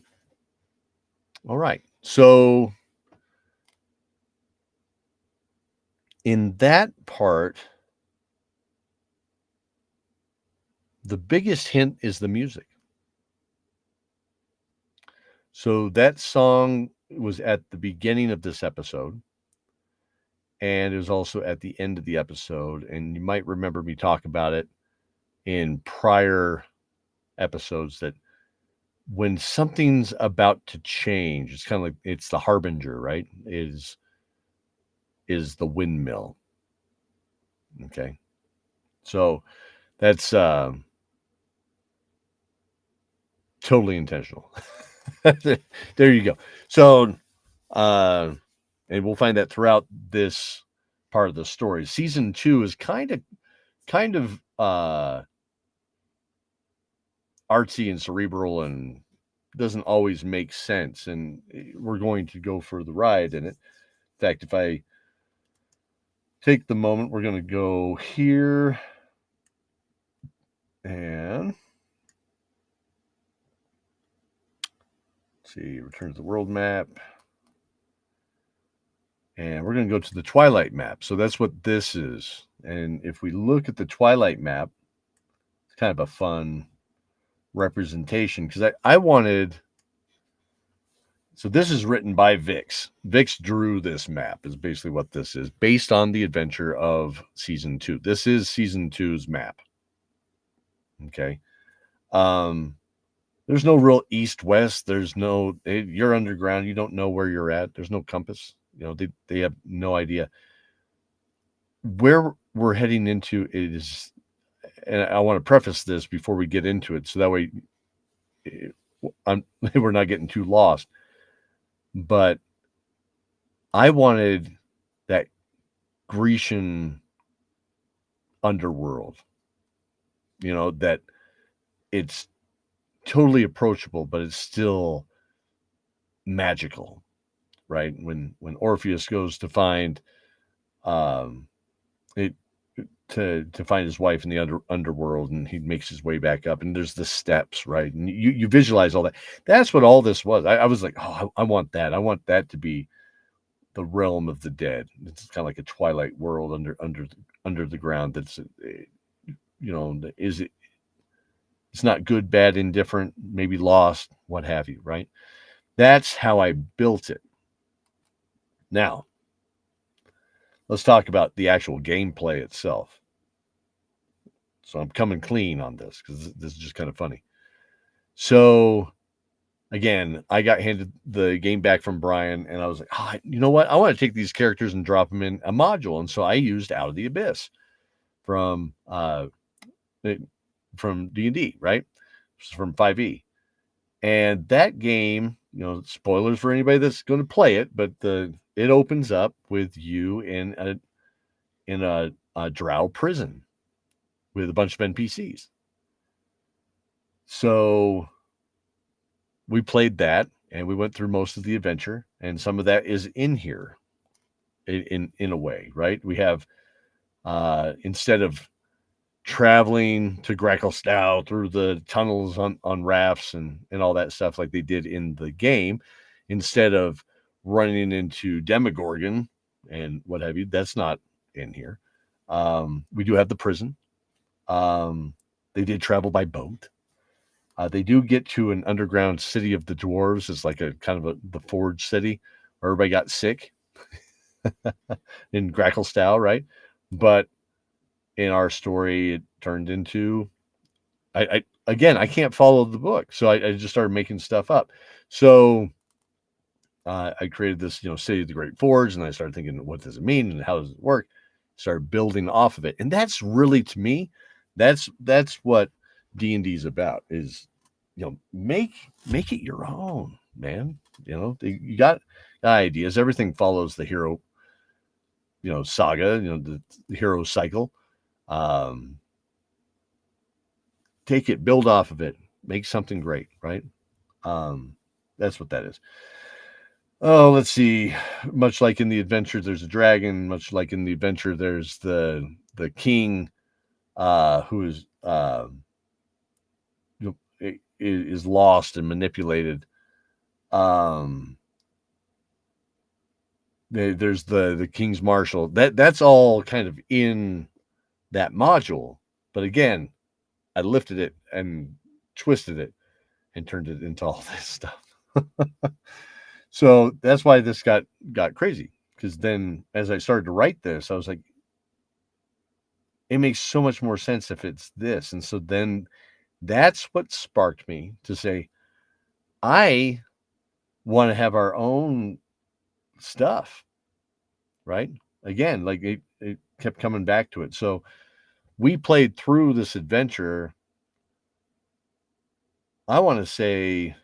right. So in that part, the biggest hint is the music. So that song was at the beginning of this episode, and it was also at the end of the episode. And you might remember me talk about it in prior episodes, that when something's about to change, it's kind of like it's the harbinger, right? Is the windmill. Okay. So that's totally intentional. There you go. So and we'll find that throughout this part of the story. Season 2 is kind of artsy and cerebral and doesn't always make sense. And we're going to go for the ride in it. In fact, if I take the moment, we're going to go here and let's see, return to the world map. And we're going to go to the Twilight map. So that's what this is. And if we look at the Twilight map, it's kind of a fun representation, because I wanted... So this is written by Vix. Vix drew this map, is basically what this is, based on the adventure of Season 2. This is Season 2's map. Okay. There's no real east-west. There's no... You're underground. You don't know where you're at. There's no compass. You know, they have no idea where we're heading into. Is, and I want to preface this before we get into it, so that way we're not getting too lost. But I wanted that Grecian underworld, you know, that it's totally approachable, but it's still magical. Right, when Orpheus goes to find to find his wife in the underworld, and he makes his way back up, and there's the steps, right? And you visualize all that. That's what all this was. I was like, oh, I want that. I want that to be realm of the dead. It's kind of like a Twilight world under the ground. That's it's not good, bad, indifferent, maybe lost, what have you, right? That's how I built it. Now, let's talk about the actual gameplay itself. So I'm coming clean on this because this is just kind of funny. So again, I got handed the game back from Brian, and I was like, you know what? I want to take these characters and drop them in a module. And so I used Out of the Abyss from D&D, right? From 5e. And that game, spoilers for anybody that's going to play it, but it opens up with you in a drow prison with a bunch of NPCs. So we played that, and we went through most of the adventure, and some of that is in here in a way, right? We have instead of traveling to Gracklstow through the tunnels on rafts and all that stuff like they did in the game, instead of running into Demogorgon and what have you, that's not in here. We do have the prison. They did travel by boat. They do get to an underground city of the dwarves. It's like a kind of the forge city where everybody got sick in Gracklstow, right? But in our story, it turned into, I can't follow the book. So I just started making stuff up. So I created this, City of the Great Forge, and I started thinking, what does it mean and how does it work? Started building off of it. And that's really, to me, that's what D&D is about, is, make it your own, man. You got ideas. Everything follows the hero, saga, the hero cycle. Take it, build off of it, make something great, right? That's what that is. Oh, let's see. Much like in the adventure, there's a dragon. Much like in the adventure, there's the king, who is lost and manipulated. There's the king's marshal. That's all kind of in that module, but again, I lifted it and twisted it and turned it into all this stuff. So that's why this got crazy, because then as I started to write this, I was like, it makes so much more sense if it's this. And so then that's what sparked me to say, I want to have our own stuff, right? Again, like it kept coming back to it. So we played through this adventure, I want to say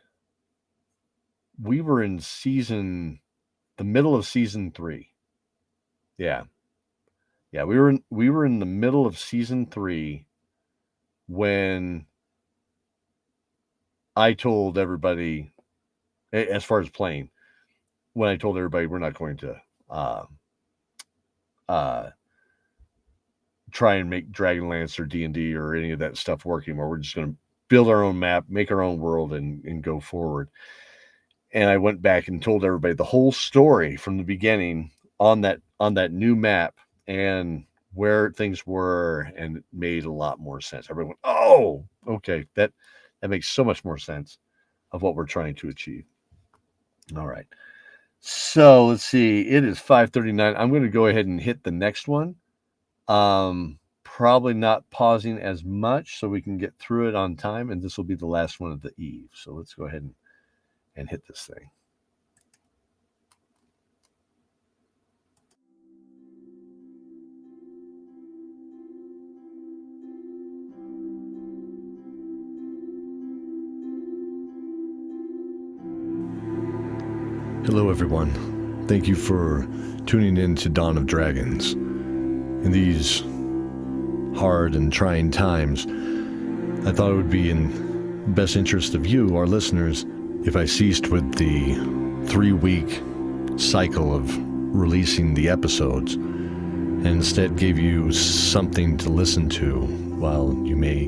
we were in the middle of season 3. Yeah, we were in the middle of season 3 when I told everybody, as far as playing, when I told everybody we're not going to try and make Dragonlance or D&D or any of that stuff work anymore. We're just going to build our own map, make our own world, and go forward. And I went back and told everybody the whole story from the beginning on that new map and where things were, and it made a lot more sense. Everyone went, oh, okay, that makes so much more sense of what we're trying to achieve. All right. So let's see. It is 5:39. I'm going to go ahead and hit the next one. Probably not pausing as much so we can get through it on time. And this will be the last one of the eve. So let's go ahead and hit this thing. Hello, everyone. Thank you for tuning in to Dawn of Dragons. In these hard and trying times, I thought it would be in the best interest of you, our listeners, if I ceased with the 3-week cycle of releasing the episodes and instead gave you something to listen to while you may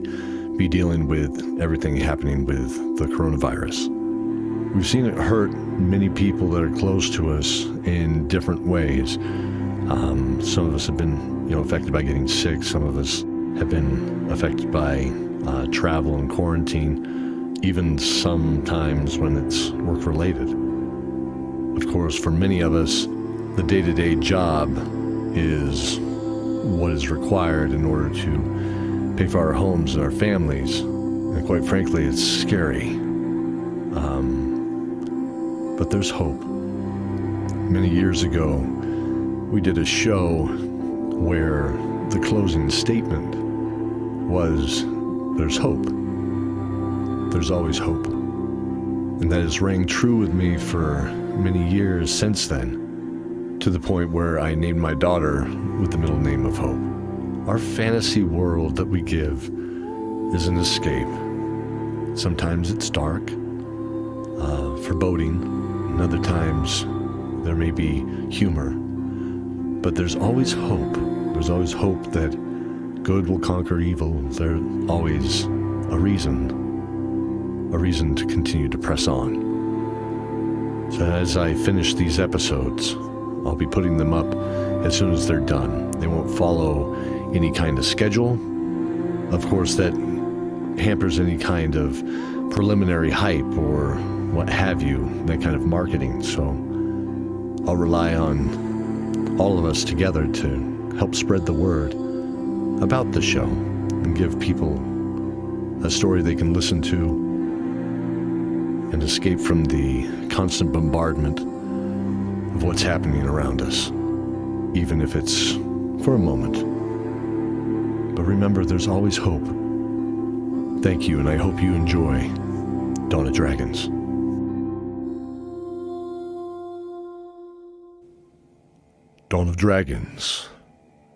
be dealing with everything happening with the coronavirus. We've seen it hurt many people that are close to us in different ways. Some of us have been, affected by getting sick. Some of us have been affected by travel and quarantine, even sometimes when it's work-related. Of course, for many of us, the day-to-day job is what is required in order to pay for our homes and our families. And quite frankly, it's scary. But there's hope. Many years ago, we did a show where the closing statement was, there's hope. There's always hope. And that has rang true with me for many years since then, to the point where I named my daughter with the middle name of Hope. Our fantasy world that we give is an escape. Sometimes it's dark, foreboding, and other times there may be humor. But there's always hope. There's always hope that good will conquer evil. There's always a reason to continue to press on. So as I finish these episodes, I'll be putting them up as soon as they're done. They won't follow any kind of schedule. Of course, that hampers any kind of preliminary hype or what have you, that kind of marketing. So I'll rely on all of us together to help spread the word about the show and give people a story they can listen to and escape from the constant bombardment of what's happening around us, even if it's for a moment. But remember, there's always hope. Thank you, and I hope you enjoy Dawn of Dragons. Dawn of Dragons,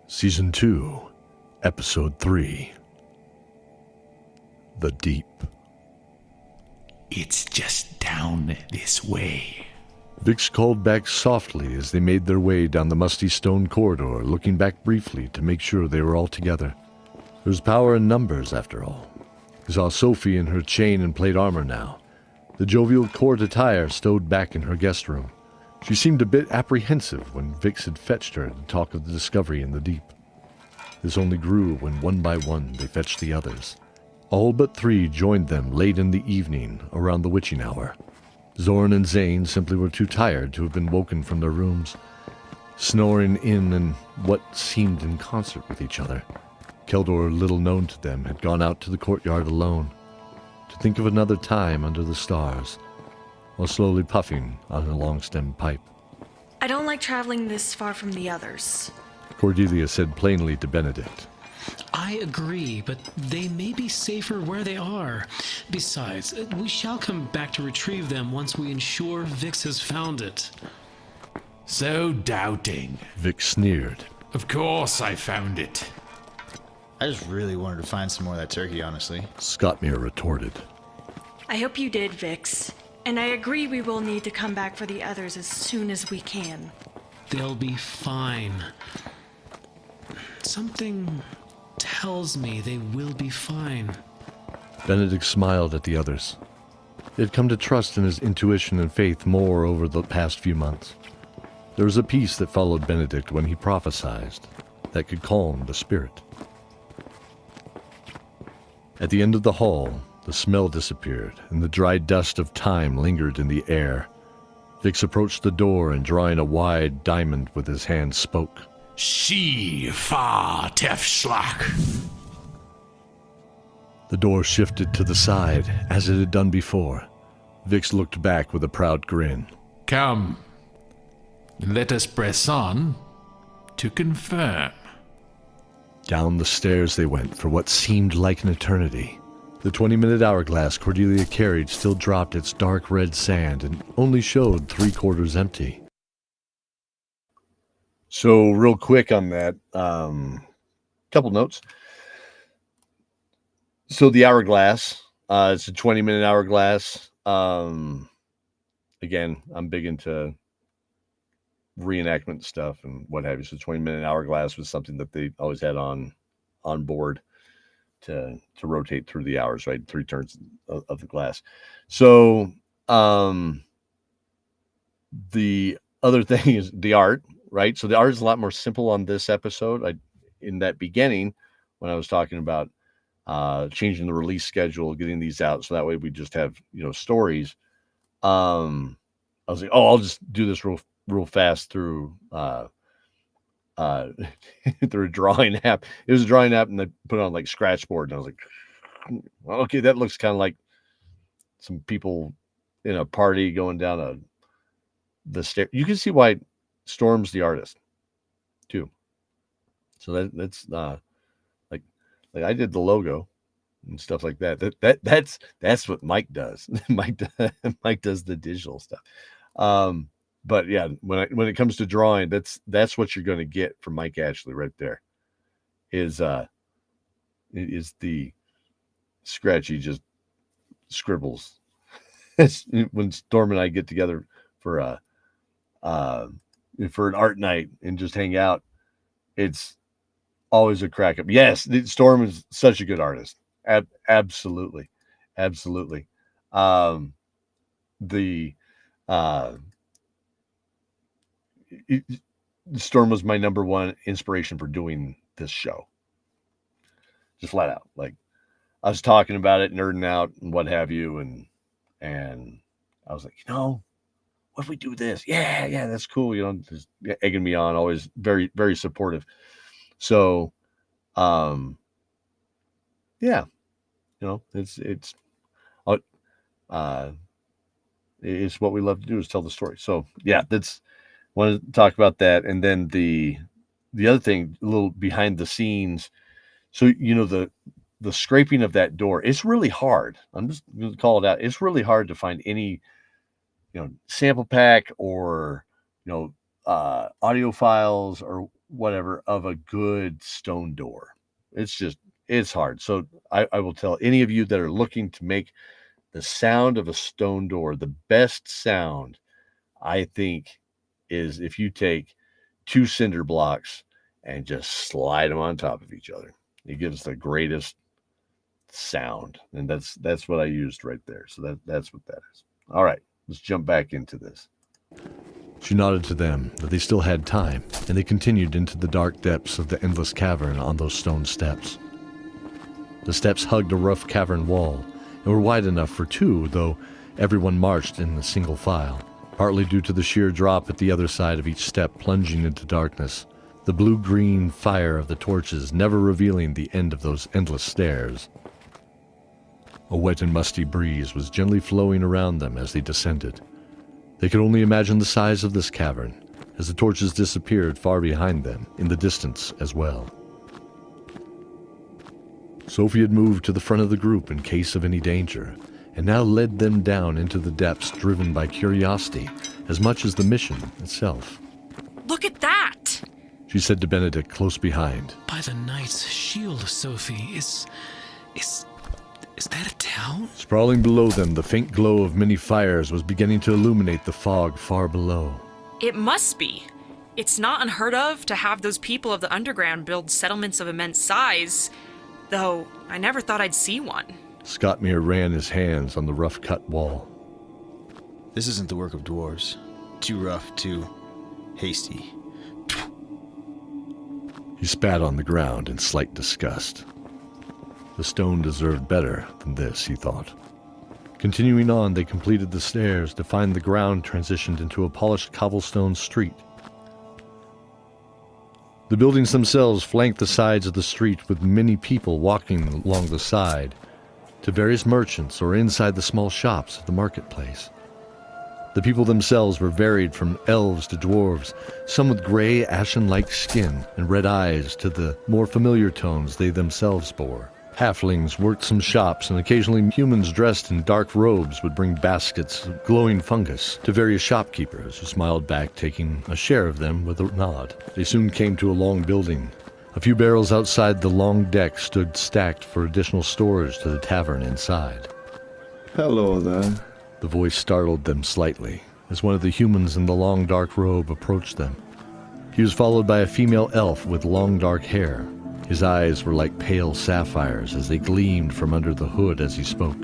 Season 2, Episode 3, The Deep. It's just down this way. Vix called back softly as they made their way down the musty stone corridor, looking back briefly to make sure they were all together. There's power in numbers, after all. He saw Sophie in her chain and plate armor now, the jovial court attire stowed back in her guest room. She seemed a bit apprehensive when Vix had fetched her to talk of the discovery in the deep. This only grew when one by one they fetched the others. All but 3 joined them late in the evening around the witching hour. Zorn and Zane simply were too tired to have been woken from their rooms, snoring in what seemed in concert with each other. Keldor, little known to them, had gone out to the courtyard alone to think of another time under the stars, while slowly puffing on a long-stemmed pipe. I don't like traveling this far from the others. Cordelia said plainly to Benedict. I agree, but they may be safer where they are. Besides, we shall come back to retrieve them once we ensure Vix has found it. So doubting. Vix sneered. Of course I found it. I just really wanted to find some more of that turkey, honestly. Scottmere retorted. I hope you did, Vix. And I agree we will need to come back for the others as soon as we can. They'll be fine. Something tells me they will be fine. Benedict smiled at the others. He had come to trust in his intuition and faith more over the past few months. There was a peace that followed Benedict when he prophesied that could calm the spirit. At the end of the hall, the smell disappeared, and the dry dust of time lingered in the air. Vix approached the door and, drawing a wide diamond with his hand, spoke. She far Tefschlag. The door shifted to the side, as it had done before. Vix looked back with a proud grin. Come, let us press on to confirm. Down the stairs they went for what seemed like an eternity. The 20-minute hourglass Cordelia carried still dropped its dark red sand and only showed 3/4 empty. So real quick on that, couple notes. So the hourglass, it's a 20-minute hourglass. Again, I'm big into reenactment stuff and what have you. So 20-minute hourglass was something that they always had on board to rotate through the hours, right? 3 turns of the glass. So The other thing is the art, right? So the art is a lot more simple on this episode. In that beginning, when I was talking about changing the release schedule, getting these out, so that way we just have, stories. I was like, I'll just do this real fast through through a drawing app. It was a drawing app, and they put it on like Scratchboard, and I was like, well, okay, that looks kind of like some people in a party going down the stair. You can see why Storm's the artist too. So that's like I did the logo and stuff like that. That's what Mike does. Mike does the digital stuff. But yeah, when it comes to drawing, that's what you're going to get from Mike Ashley right there. Is the scratchy just scribbles. When Storm and I get together for an art night and just hang out, it's always a crack up. Yes, Storm is such a good artist. Absolutely. Storm was my number one inspiration for doing this show. Just flat out. Like, I was talking about it, nerding out and what have you, and I was like, what if we do this? Yeah, that's cool. Just egging me on, always very, very supportive. So, yeah, it's what we love to do, is tell the story. So yeah, want to talk about that. And then the other thing, a little behind the scenes. So, the scraping of that door, it's really hard. I'm just going to call it out. It's really hard to find any, sample pack or, audio files or whatever of a good stone door. It's hard. So I will tell any of you that are looking to make the sound of a stone door, the best sound, I think, is if you take 2 cinder blocks and just slide them on top of each other. It gives the greatest sound, and that's what I used right there. So that's what that is. All right, let's jump back into this. She nodded to them that they still had time, and they continued into the dark depths of the endless cavern on those stone steps. The steps hugged a rough cavern wall and were wide enough for 2, though everyone marched in a single file, partly due to the sheer drop at the other side of each step plunging into darkness, the blue-green fire of the torches never revealing the end of those endless stairs. A wet and musty breeze was gently flowing around them as they descended. They could only imagine the size of this cavern, as the torches disappeared far behind them, in the distance as well. Sophie had moved to the front of the group in case of any danger, and now led them down into the depths driven by curiosity as much as the mission itself. Look at that! She said to Benedict close behind. By the Knight's shield, Sophie, is that a town? Sprawling below them, the faint glow of many fires was beginning to illuminate the fog far below. It must be. It's not unheard of to have those people of the underground build settlements of immense size, though I never thought I'd see one. Scottmere ran his hands on the rough-cut wall. This isn't the work of dwarves. Too rough, too hasty. He spat on the ground in slight disgust. The stone deserved better than this, he thought. Continuing on, they completed the stairs to find the ground transitioned into a polished cobblestone street. The buildings themselves flanked the sides of the street with many people walking along the side, to various merchants or inside the small shops of the marketplace. The people themselves were varied from elves to dwarves, some with gray, ashen-like skin and red eyes to the more familiar tones they themselves bore. Halflings worked some shops, and occasionally humans dressed in dark robes would bring baskets of glowing fungus to various shopkeepers who smiled back, taking a share of them with a nod. They soon came to a long building. A few barrels outside the long deck stood stacked for additional storage to the tavern inside. Hello there. The voice startled them slightly as one of the humans in the long dark robe approached them. He was followed by a female elf with long dark hair. His eyes were like pale sapphires as they gleamed from under the hood as he spoke.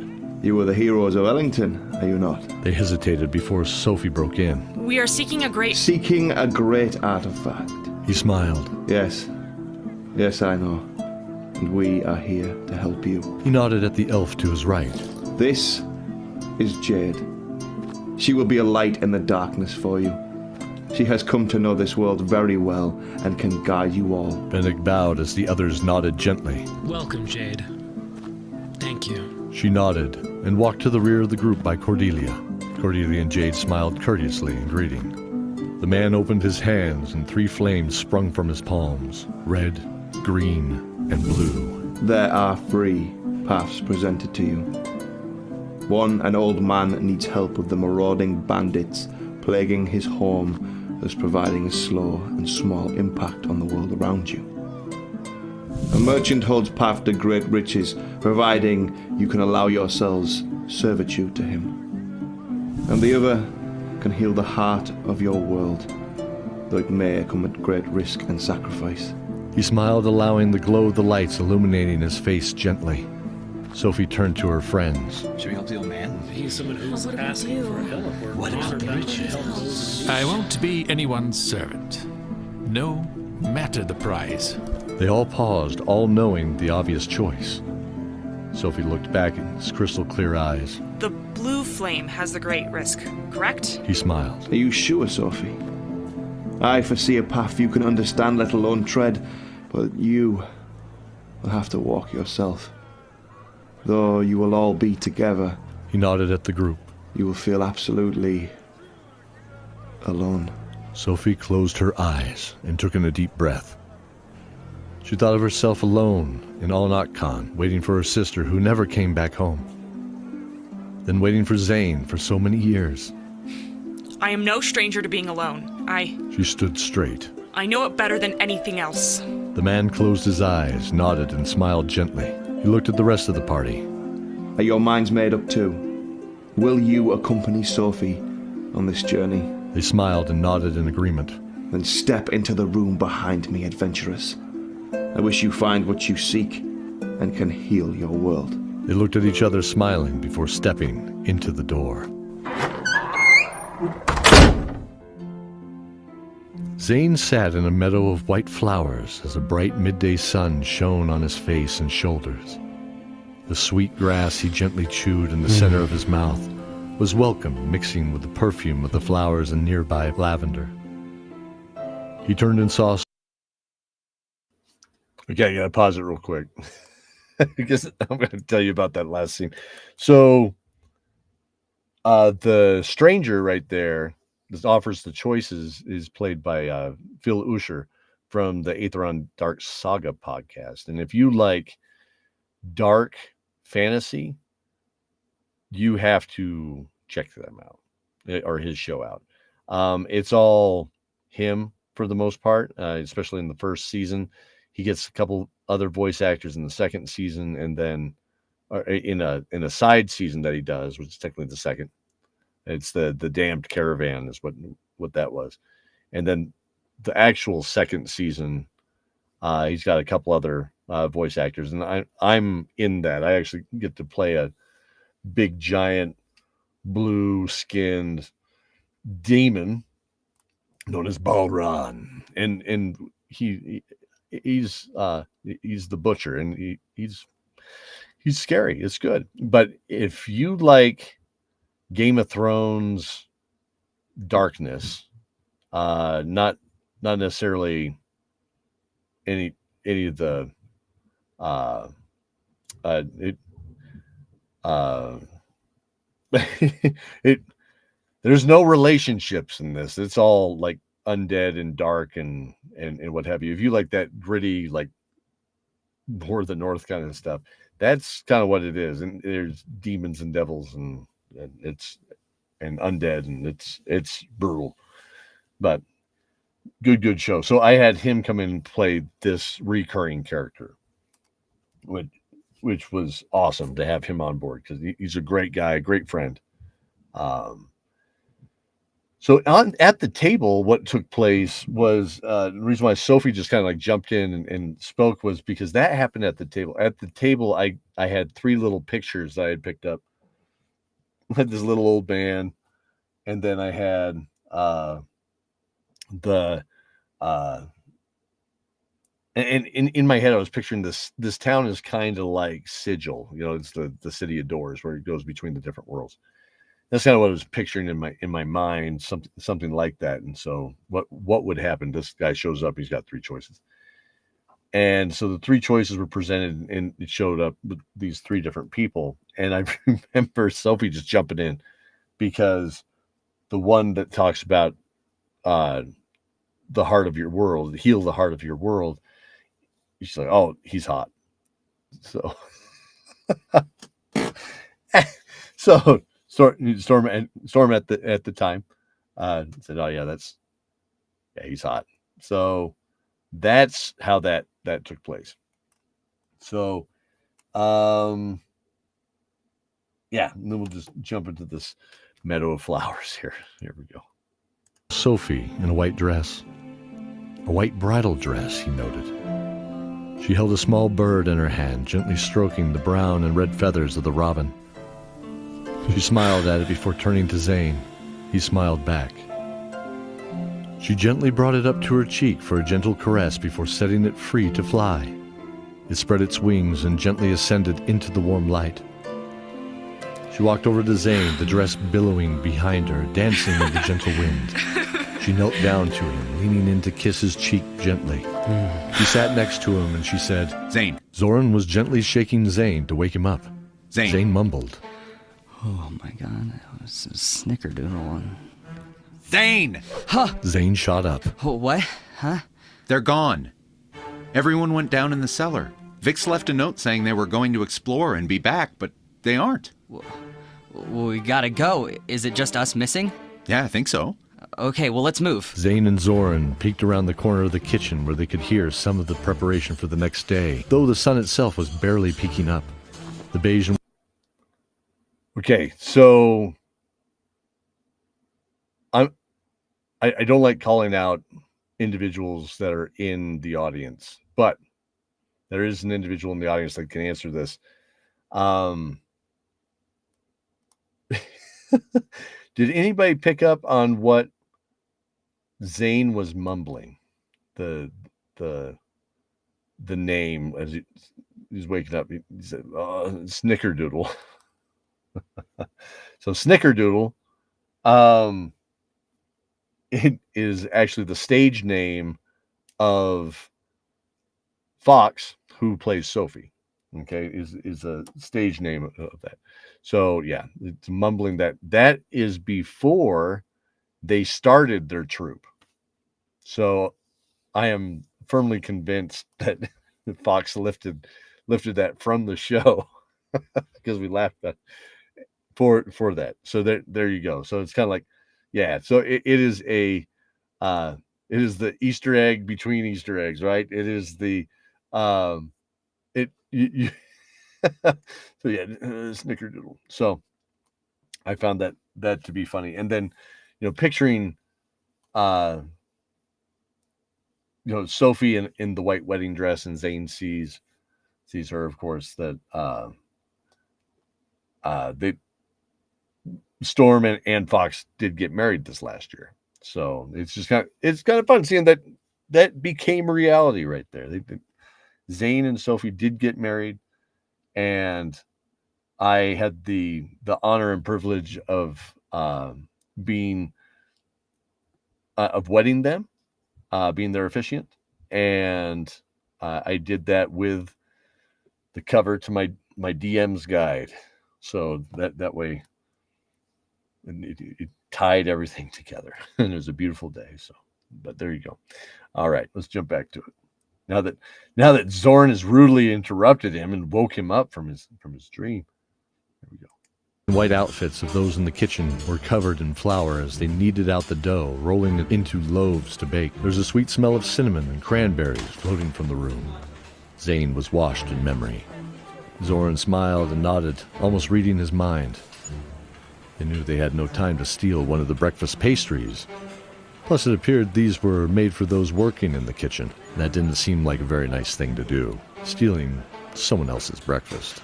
You are the heroes of Ellington, are you not? They hesitated before Sophie broke in. We are seeking a great... Seeking a great artifact. He smiled. Yes. Yes, I know. And we are here to help you. He nodded at the elf to his right. This is Jade. She will be a light in the darkness for you. She has come to know this world very well and can guide you all. Benedict bowed as the others nodded gently. Welcome, Jade. Thank you. She nodded and walked to the rear of the group by Cordelia. Cordelia and Jade smiled courteously in greeting. The man opened his hands and 3 flames sprung from his palms, red, green, and blue. There are 3 paths presented to you. 1, an old man needs help with the marauding bandits plaguing his home, thus providing a slow and small impact on the world around you. A merchant holds path to great riches, providing you can allow yourselves servitude to him. And the other can heal the heart of your world, though it may come at great risk and sacrifice. He smiled, allowing the glow of the lights illuminating his face gently. Sophie turned to her friends. Should we help the old man? He's someone who's asking for help. What about the riches? I won't be anyone's servant. No matter the price. They all paused, all knowing the obvious choice. Sophie looked back at his crystal clear eyes. The blue flame has the great risk, correct? He smiled. Are you sure, Sophie? I foresee a path you can understand, let alone tread, but you will have to walk yourself. Though you will all be together. He nodded at the group. You will feel absolutely alone. Sophie closed her eyes and took in a deep breath. She thought of herself alone in Alnat waiting for her sister who never came back home. Then waiting for Zane for so many years. I am no stranger to being alone. She stood straight. I know it better than anything else. The man closed his eyes, nodded, and smiled gently. He looked at the rest of the party. Are your minds made up too? Will you accompany Sophie on this journey? They smiled and nodded in agreement. Then step into the room behind me, adventurers. I wish you find what you seek and can heal your world. They looked at each other smiling before stepping into the door. Zane sat in a meadow of white flowers as a bright midday sun shone on his face and shoulders. The sweet grass he gently chewed in the center of his mouth was welcome, mixing with the perfume of the flowers and nearby lavender. He turned and saw... Okay, I gotta pause it real quick. Because I'm going to tell you about that last scene. So, the stranger right there that offers the choices is played by Phil Usher from the Aetheron Dark Saga podcast. And if you like dark fantasy, you have to check them out, or his show out. It's all him for the most part, especially in the first season. He gets a couple other voice actors in the second season, and then in a side season that he does, which is technically the second. It's the Damned Caravan is what that was. And then the actual second season, he's got a couple other voice actors, and I'm in that. I actually get to play a big giant blue-skinned demon known as Balron, and he's the butcher, and he's scary. It's good. But if you like Game of Thrones darkness, not necessarily any of the there's no relationships in this. It's all like undead and dark and what have you. If you like that gritty, like more the North kind of stuff, that's kind of what it is. And there's demons and devils and undead, and it's brutal, but good show. So I had him come in and play this recurring character, which was awesome to have him on board because he's a great guy, a great friend. So at the table, what took place was the reason why Sophie just kind of like jumped in and spoke was because that happened at the table. At the table, I had 3 little pictures that I had picked up this little old man, and then I had and in my head I was picturing this town is kind of like Sigil, it's the city of doors where it goes between the different worlds. That's kind of what I was picturing in my mind, something like that. And so what would happen? This guy shows up, he's got 3 choices. And so the 3 choices were presented, and it showed up with these 3 different people. And I remember Sophie just jumping in, because the one that talks about the heart of your world, heal the heart of your world, she's like, oh, he's hot. So, so Storm at the time said, oh yeah, he's hot. So that's how that took place. So, yeah, and then we'll just jump into this meadow of flowers here. Here we go. Sophie in a white dress. A white bridal dress, he noted. She held a small bird in her hand, gently stroking the brown and red feathers of the robin. She smiled at it before turning to Zane. He smiled back. She gently brought it up to her cheek for a gentle caress before setting it free to fly. It spread its wings and gently ascended into the warm light. She walked over to Zane, the dress billowing behind her, dancing in the gentle wind. She knelt down to him, leaning in to kiss his cheek gently. She sat next to him and she said, Zane. Zoran was gently shaking Zane to wake him up. Zane. Zane mumbled. Oh my god, that was a snickerdoodle one. Zane! Huh! Zane shot up. Oh, what? Huh? They're gone. Everyone went down in the cellar. Vix left a note saying they were going to explore and be back, but they aren't. Well, we gotta go. Is it just us missing? Yeah, I think so. Okay, well, let's move. Zane and Zoran peeked around the corner of the kitchen where they could hear some of the preparation for the next day, though the sun itself was barely peeking up. The beige and... Okay, so I don't like calling out individuals that are in the audience, but there is an individual in the audience that can answer this. Did anybody pick up on what Zane was mumbling? The name as he's waking up. He said, Snickerdoodle. So Snickerdoodle, it is actually the stage name of Fox, who plays Sophie. Okay, is a stage name of that. So yeah, it's mumbling that is before they started their troupe. So I am firmly convinced that Fox lifted that from the show because we laughed at for that. So there you go. So it's kind of like, yeah. So it is the Easter egg between Easter eggs, right? It is the you so yeah, Snickerdoodle. So I found that to be funny. And then, picturing Sophie in the white wedding dress, and Zane sees her, of course, that they Storm and Fox did get married this last year. So it's kind of fun seeing that became a reality right there. Zane and Sophie did get married, and I had the honor and privilege of being of wedding them, being their officiant, and I did that with the cover to my DM's guide. So that way, and it tied everything together, and it was a beautiful day. So, but there you go. All right, let's jump back to it. Now that Zoran has rudely interrupted him and woke him up from his dream. There we go. White outfits of those in the kitchen were covered in flour as they kneaded out the dough, rolling it into loaves to bake. There was a sweet smell of cinnamon and cranberries floating from the room. Zane was washed in memory. Zoran smiled and nodded, almost reading his mind. They knew they had no time to steal one of the breakfast pastries. Plus, it appeared these were made for those working in the kitchen. That didn't seem like a very nice thing to do, stealing someone else's breakfast.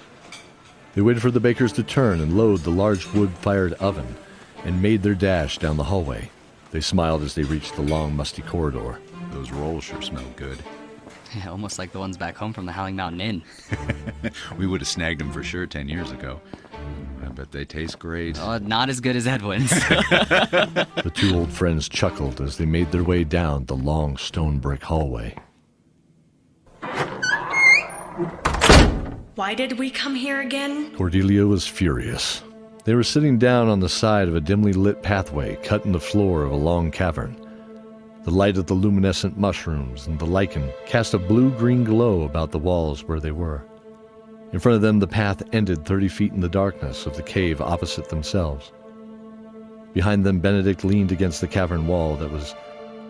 They waited for the bakers to turn and load the large wood-fired oven and made their dash down the hallway. They smiled as they reached the long, musty corridor. Those rolls sure smell good. Yeah, almost like the ones back home from the Howling Mountain Inn. We would have snagged them for sure 10 years ago. I bet they taste great. Oh, not as good as Edwin's. The two old friends chuckled as they made their way down the long stone brick hallway. Why did we come here again? Cordelia was furious. They were sitting down on the side of a dimly lit pathway cut in the floor of a long cavern. The light of the luminescent mushrooms and the lichen cast a blue-green glow about the walls where they were. In front of them, the path ended 30 feet in the darkness of the cave opposite themselves. Behind them, Benedict leaned against the cavern wall that was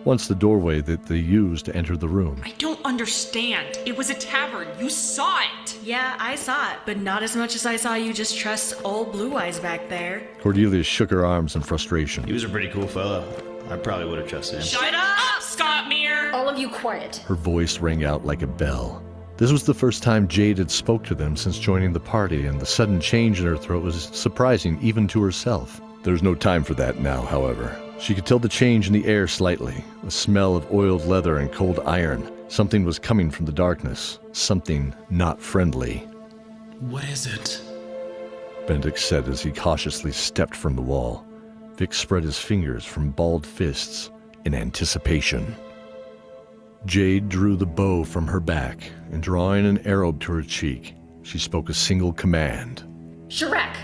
once the doorway that they used to enter the room. I don't understand. It was a tavern. You saw it. Yeah, I saw it, but not as much as I saw you just trust old Blue Eyes back there. Cordelia shook her arms in frustration. He was a pretty cool fella. I probably would have trusted him. Shut up, Scott Meir! All of you quiet. Her voice rang out like a bell. This was the first time Jade had spoke to them since joining the party, and the sudden change in her throat was surprising even to herself. There was no time for that now, however. She could tell the change in the air slightly, a smell of oiled leather and cold iron. Something was coming from the darkness, something not friendly. What is it? Benedict said as he cautiously stepped from the wall. Vic spread his fingers from balled fists in anticipation. Jade drew the bow from her back, and drawing an arrow to her cheek, she spoke a single command. Shrek!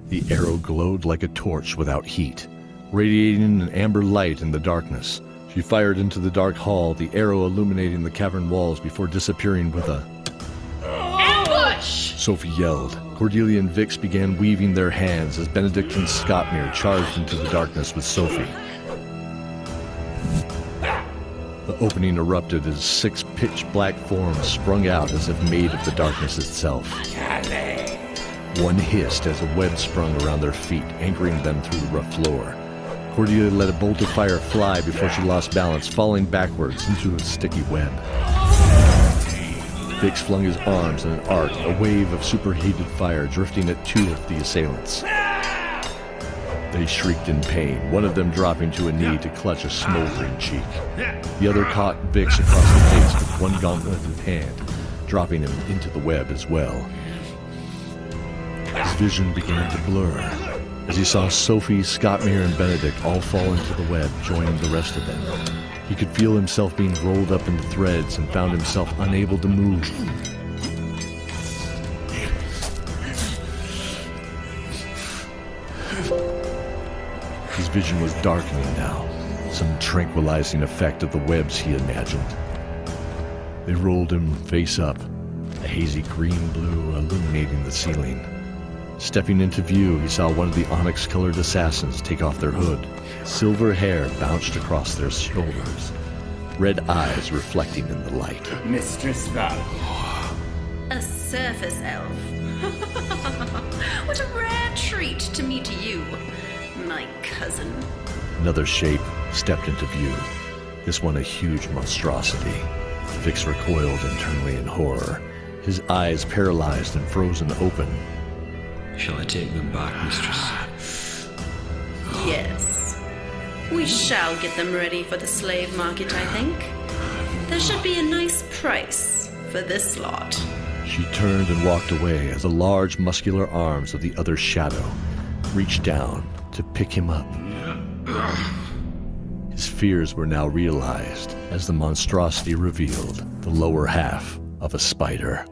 The arrow glowed like a torch without heat, radiating an amber light in the darkness. She fired into the dark hall, the arrow illuminating the cavern walls before disappearing with a Ambush! Sophie yelled. Cordelia and Vix began weaving their hands as Benedict and Scottmere charged into the darkness with Sophie. The opening erupted as 6 pitch-black forms sprung out as if made of the darkness itself. One hissed as a web sprung around their feet, anchoring them through the rough floor. Cordelia let a bolt of fire fly before she lost balance, falling backwards into a sticky web. Vix flung his arms in an arc, a wave of superheated fire drifting at 2 of the assailants. They shrieked in pain, one of them dropping to a knee to clutch a smoldering cheek. The other caught Vix across the face with one gauntleted hand, dropping him into the web as well. His vision began to blur as he saw Sophie, Scottmere, and Benedict all fall into the web, joining the rest of them. He could feel himself being rolled up into threads and found himself unable to move. His vision was darkening now, some tranquilizing effect of the webs he imagined. They rolled him face up, a hazy green-blue illuminating the ceiling. Stepping into view, he saw one of the onyx-colored assassins take off their hood. Silver hair bounced across their shoulders, red eyes reflecting in the light. Mistress Val. A surface elf. What a rare treat to meet you, my cousin. Another shape stepped into view, this one a huge monstrosity. Vix recoiled internally in horror, his eyes paralyzed and frozen open. Shall I take them back, mistress? Yes. We shall get them ready for the slave market, I think. There should be a nice price for this lot. She turned and walked away as the large muscular arms of the other shadow reached down to pick him up. His fears were now realized as the monstrosity revealed the lower half of a spider.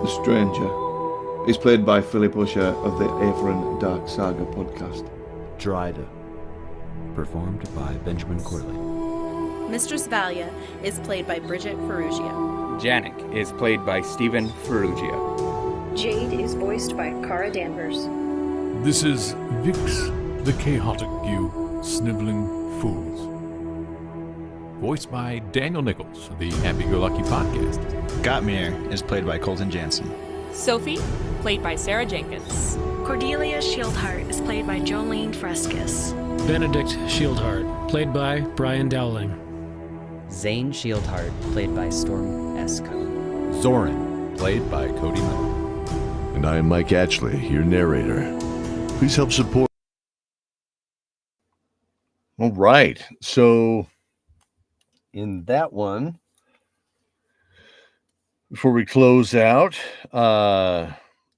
The Stranger is played by Philip Usher of the Aetherin Dark Saga podcast. Dryda, performed by Benjamin Corley. Mistress Valia is played by Bridget Ferrugia. Janik is played by Stephen Ferrugia. Jade is voiced by Cara Danvers. This is Vix, the Chaotic You Sniveling Fools. Voiced by Daniel Nichols, the Happy Go Lucky podcast. Scottmere is played by Colton Jansen. Sophie, played by Sarah Jenkins. Cordelia Shieldheart is played by Jolene Frescus. Benedict Shieldheart, played by Brian Dowling. Zane Shieldheart, played by Storm S. Coe. Zoran, played by Cody Miller. And I am Mike Atchley, your narrator. Please help support. All right. So in that one, before we close out,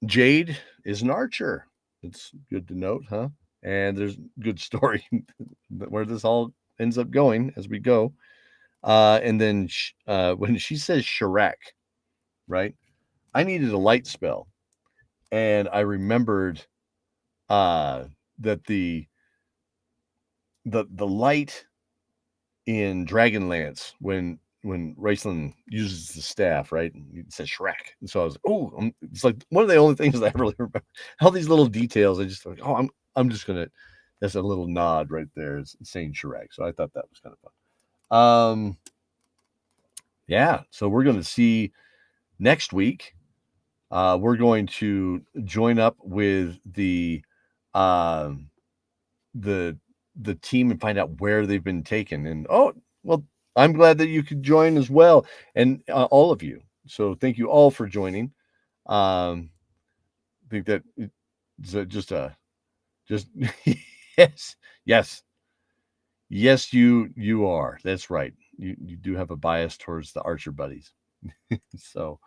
Jade is an archer. It's good to note, huh? And there's good story where this all ends up going as we go. And then when she says Shrek, right? I needed a light spell. And I remembered that the light in Dragonlance when Raistlin uses the staff, right? And it says Shrek. And so I was like, oh, it's like one of the only things that I really remember. All these little details, I just thought, oh, I'm just gonna. That's a little nod right there. It's saying Shrek. So I thought that was kind of fun. Yeah. So we're gonna see next week. We're going to join up with the team and find out where they've been taken. And oh, well, I'm glad that you could join as well, and all of you. So thank you all for joining. I think that it's just yes, you are. That's right. You do have a bias towards the Archer buddies. So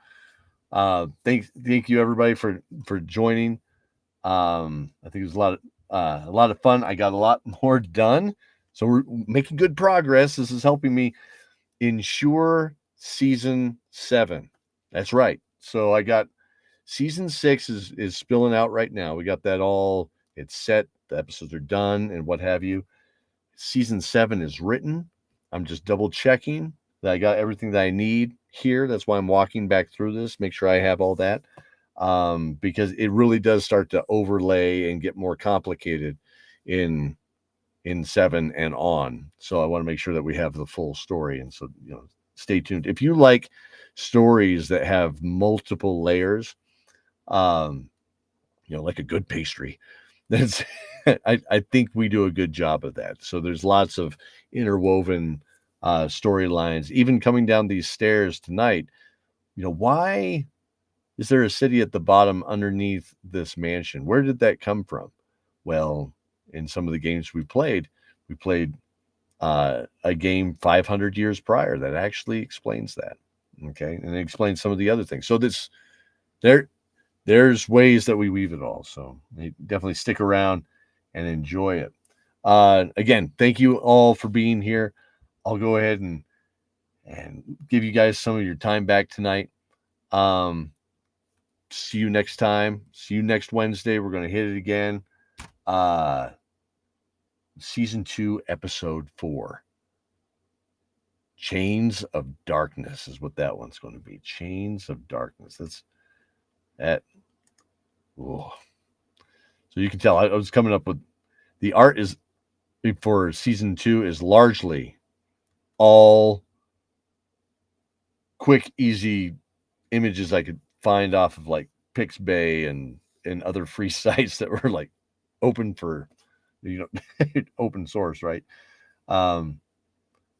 thank you everybody for joining. I think it was a lot of fun. I got a lot more done. So we're making good progress. This is helping me ensure season 7. That's right. So I got season 6 is spilling out right now. We got that all. It's set. The episodes are done and what have you. Season 7 is written. I'm just double checking that I got everything that I need here. That's why I'm walking back through this. Make sure I have all that. Because it really does start to overlay and get more complicated in 7 and on. So I want to make sure that we have the full story. And so, stay tuned. If you like stories that have multiple layers, like a good pastry, that's I think we do a good job of that. So there's lots of interwoven storylines, even coming down these stairs tonight. Why is there a city at the bottom underneath this mansion? Where did that come from? Well, in some of the games we played a game 500 years prior that actually explains that. Okay. And it explains some of the other things. So there's ways that we weave it all. So definitely stick around and enjoy it. Again, thank you all for being here. I'll go ahead and give you guys some of your time back tonight. See you next time. See you next Wednesday. We're going to hit it again. Season 2, episode 4. Chains of Darkness is what that one's going to be. Chains of Darkness. That's that. Whoa. So you can tell I was coming up with the art is for season 2 is largely all quick, easy images I could find off of like Pixabay and other free sites that were like open for open source, right?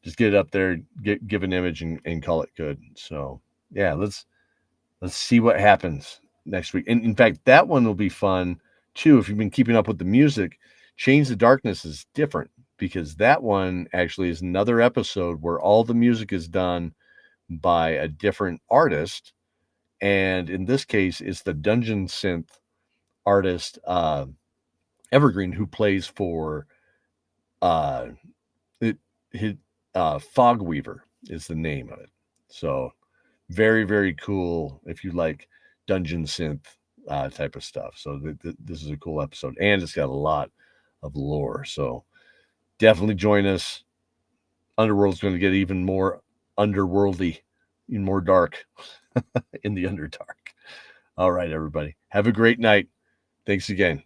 Just get it up there, give an image and call it good. So yeah, let's see what happens next week. And in fact, that one will be fun too. If you've been keeping up with the music, Chains of Darkness is different because that one actually is another episode where all the music is done by a different artist. And in this case, it's the Dungeon Synth artist, Evergreen, who plays for Fogweaver is the name of it. So very, very cool if you like dungeon synth type of stuff. So this is a cool episode, and it's got a lot of lore. So definitely join us. Underworld's going to get even more underworldy, even more dark in the Underdark. All right, everybody. Have a great night. Thanks again.